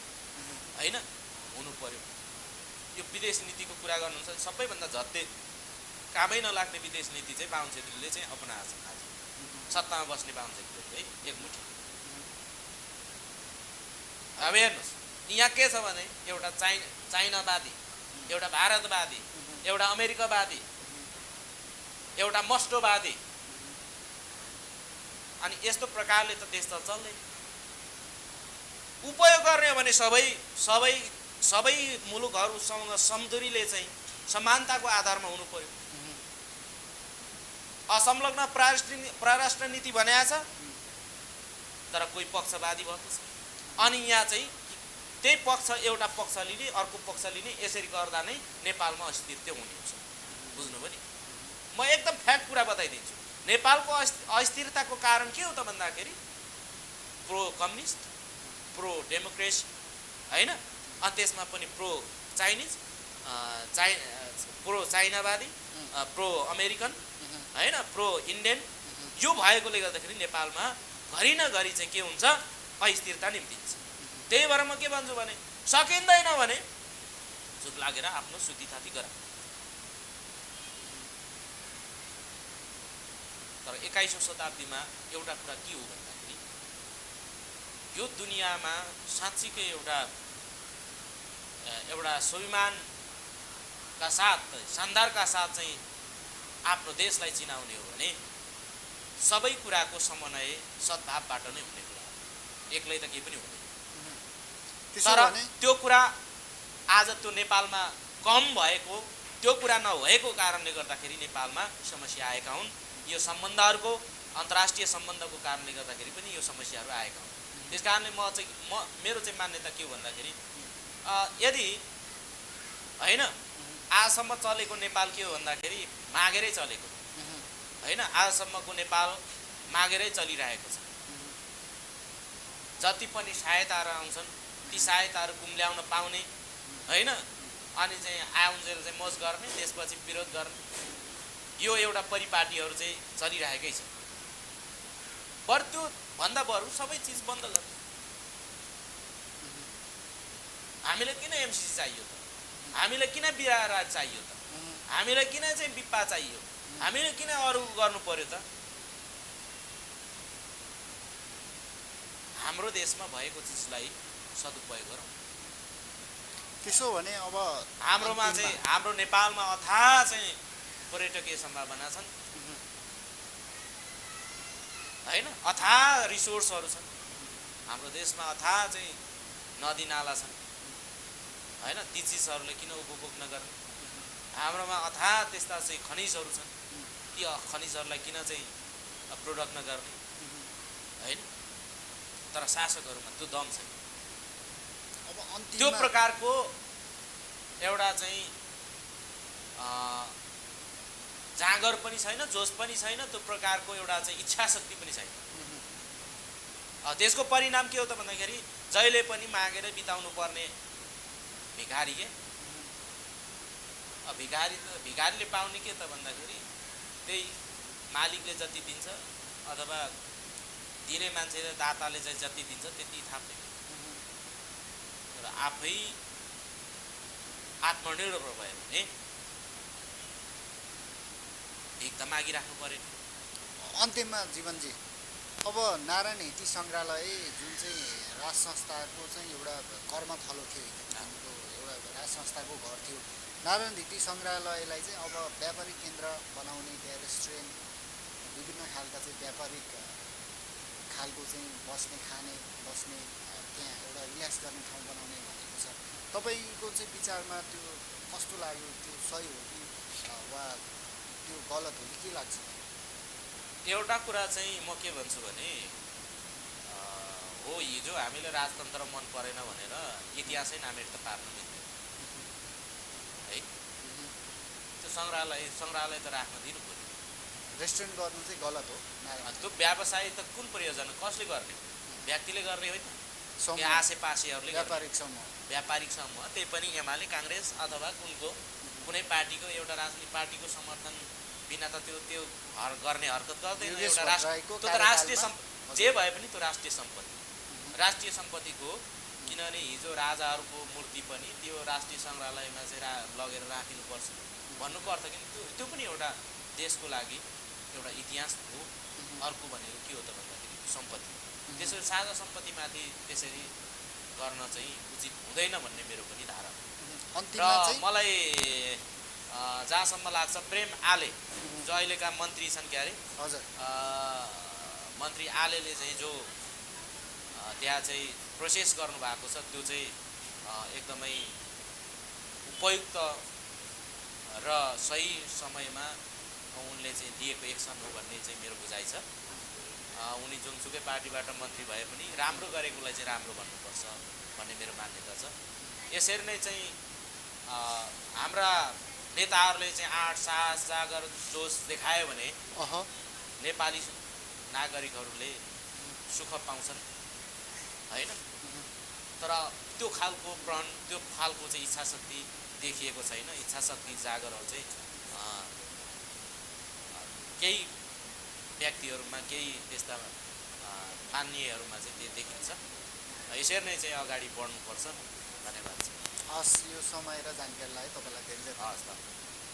S1: हैन हुनु पर्यो। यो विदेश नीतिको कुरा गर्नुहुन्छ सबैभन्दा झट्टै कामै नलाग्ने विदेश नीति चाहिँ बाहुन छेत्रीले चाहिँ अपनाएको छ। आज सत्तामा बस्ने बाहुन छेत्रीले है एकमुठी। अब हेर्नुहोस् यहाँ के छ भने एउटा चाइनावादी, एउटा भारतवादी, एउटा अमेरिकावादी, एउटा मस्टोवादी, अनि यस्तो प्रकारले त देश त चल्दैन। उपयोग गर्ने हो भने सबै मुलुकहरूसँग समदुरीले चाहिँ समानताको आधारमा हुनु पर्यो। असंलग्न परराष्ट्र नीति बनाएको छ तर कोही पक्षवादी भएको छ। अनि यहाँ चाहिँ त्यही पक्ष एउटा पक्ष लिने अर्को पक्ष लिने, यसरी गर्दा नै नेपालमा अस्तित्व हुने हुन्छ। बुझ्नुभयो नि? म एकदम फ्याक्ट कुरा बताइदिन्छु। नेपालको अस्थिरताको कारण के हो त भन्दाखेरि प्रो कम्युनिस्ट, प्रो डेमोक्रेसी हैन, अनि त्यसमा पनि प्रो चाइनिज, प्रो चाइनावादी, प्रो अमेरिकन हैन, प्रो इन्डियन, यो भएकोले गर्दाखेरि नेपालमा घरि न घरि चाहिँ के हुन्छ अस्थिरता निम्तिन्छ। त्यही भएर म के भन्छु भने सकिँदैन भने चुप लागेर आफ्नो सुतिथाती गर। तर 21औं शताब्दीमा एउटा कुरा के हो भन्दाखेरि यो दुनियाँमा साँच्चीकै एउटा स्वाभिमानका साथ, शानदारका साथ चाहिँ आफ्नो देशलाई चिनाउने हो भने सबै कुराको समन्वय सद्भावबाट नै हुने कुरा हो। एक्लै त केही पनि हुँदैन। तर त्यो कुरा आज त्यो नेपालमा कम भएको, त्यो कुरा नभएको कारणले गर्दाखेरि नेपालमा समस्या आएका हुन्। यो सम्बन्धहरूको, अन्तर्राष्ट्रिय सम्बन्धको कारणले गर्दाखेरि पनि यो समस्याहरू आएका हुन्। त्यसकारणले मेरो चाहिँ मान्यता के हो भन्दाखेरि यदि हैन आजसम्म चलेको नेपाल के हो भन्दाखेरि मागेरै चलेको हैन। आजसम्मको नेपाल मागेरै चलिरहेको छ। जति पनि सहायताहरू आउँछन् ती सहायताहरू कुम्ल्याउन पाउने हैन, अनि चाहिँ आउन्जेल चाहिँ मोज गर्ने, त्यसपछि विरोध गर्ने, यो एउटा परिपाटीहरू चाहिँ चलिरहेकै छ। बरु त्यो भन्दा बरु सबै चिज बन्द गर्ने। हामीलाई किन एमसीसी चाहियो त? हामीलाई किन बीआरआई चाहियो त? हामीलाई किन चाहिँ बिप्पा चाहियो? हामीले किन अरू गर्नु पर्यो त? हाम्रो देशमा भएको चिजलाई सदुपयोग गरौँ।
S2: त्यसो भने अब
S1: हाम्रोमा चाहिँ हाम्रो नेपालमा अथाह चाहिँ पर्यटकीय सम्भावना छन् हैन, अथाह रिसोर्सहरू छन्। हाम्रो देशमा अथाह चाहिँ नदी नाला छन् हैन, ती चिजहरूले किन उपभोग नगर्ने? हाम्रोमा अथाह त्यस्ता चाहिँ खनिजहरू छन्, ती खनिजहरूलाई किन चाहिँ प्रोडक्ट नगर्ने हैन? तर शासकहरूमा त्यो दम छैन।
S2: अब
S1: त्यो प्रकारको एउटा चाहिँ जाँगर पनि छैन, जोस पनि छैन, त्यो प्रकारको एउटा चाहिँ इच्छा शक्ति पनि छैन। त्यसको परिणाम के हो त भन्दाखेरि जहिले पनि मागेर बिताउनु पर्ने भिखारी के। भिखारीले पाउने के त भन्दाखेरि त्यही मालिकले जति दिन्छ अथवा दिने मान्छेले दाताले चाहिँ जति दिन्छ त्यति थाप्ने। तर आफै आत्मनिर्भर भयो भने भिख त मागिराख्नु पऱ्यो।
S2: अन्त्यमा जीवनजी, अब नारायण हिटी सङ्ग्रहालय जुन चाहिँ राज संस्थाको चाहिँ एउटा कर्मथलो थियो, एउटा राज संस्थाको घर थियो, नारायण हिटी सङ्ग्रहालयलाई चाहिँ अब व्यापारिक केन्द्र बनाउने, त्यहाँ रेस्टुरेन्ट, विभिन्न खालका चाहिँ व्यापारिक खालको चाहिँ बस्ने, खाने, बस्ने, त्यहाँ एउटा रिल्याक्स गर्ने ठाउँ बनाउने भनेको छ। तपाईँको चाहिँ विचारमा त्यो कस्तो लाग्यो, त्यो सही हो कि वा त्यो गलत हो कि के लाग्छ?
S1: एउटा कुरा चाहिँ म के भन्छु भने हो हिजो हामीले राजतन्त्र मन परेन भनेर इतिहासै नामेर त पार्न मिल्दैन है। त्यो सङ्ग्रहालय त राख्न दिनु पर्यो।
S2: रेस्टुरेन्ट गर्नु चाहिँ गलत हो।
S1: त्यो व्यवसाय त कुन प्रयोजन कसले गर्ने? व्यक्तिले गर्ने होइन,
S2: समूह,
S1: आसेपासेहरूले
S2: व्यापारिक समूह।
S1: व्यापारिक समूह, त्यही पनि एमाले काङ्ग्रेस अथवा कुनै पार्टीको एउटा राजनीतिक पार्टीको समर्थन बिना त त्यो गर्ने हरकत गर्दैन। एउटा राष्ट्र त्यो त राष्ट्रिय जे भए पनि त्यो राष्ट्रिय सम्पत्तिको, किनभने हिजो राजाहरूको मूर्ति पनि त्यो राष्ट्रिय सङ्ग्रहालयमा चाहिँ लगेर राखिनुपर्छ भन्नुपर्छ कि त्यो पनि एउटा देशको लागि एउटा इतिहास हो। अर्को भनेको के हो त भन्दाखेरि सम्पत्ति, त्यसरी साझा सम्पत्तिमाथि त्यसरी गर्न चाहिँ उचित हुँदैन भन्ने मेरो पनि धारणा हो। र मलाई जहाँसम्म लाग्छ प्रेम आले जो अहिलेका मन्त्री छन् के अरे,
S2: हजुर,
S1: मन्त्री आलेले चाहिँ जो त्यहाँ चाहिँ प्रोसेस गर्नुभएको छ त्यो चाहिँ एकदमै उपयुक्त र सही समयमा उनले चाहिँ दिएको एक्सन हो भन्ने चाहिँ मेरो बुझाइ छ। उनी जुनसुकै पार्टीबाट मन्त्री भए पनि राम्रो गरेकोलाई चाहिँ राम्रो भन्नुपर्छ भन्ने मेरो मान्यता छ। यसरी नै चाहिँ हाम्रा नेताहरूले चाहिँ आँट साहस जागर जोस देखायो भने नेपाली नागरिकहरूले सुख पाउँछन् होइन। तर त्यो खालको प्रण, त्यो खालको चाहिँ इच्छा शक्ति देखिएको छैन। इच्छा शक्ति जागरहरू चाहिँ केही व्यक्तिहरूमा, केही त्यस्ता मान्यहरूमा चाहिँ त्यो देखिन्छ। यसरी नै चाहिँ अगाडि बढ्नुपर्छ। धन्यवाद।
S2: हस्, यो समय र जानकारीलाई तपाईँलाई धेरै
S1: हस् त।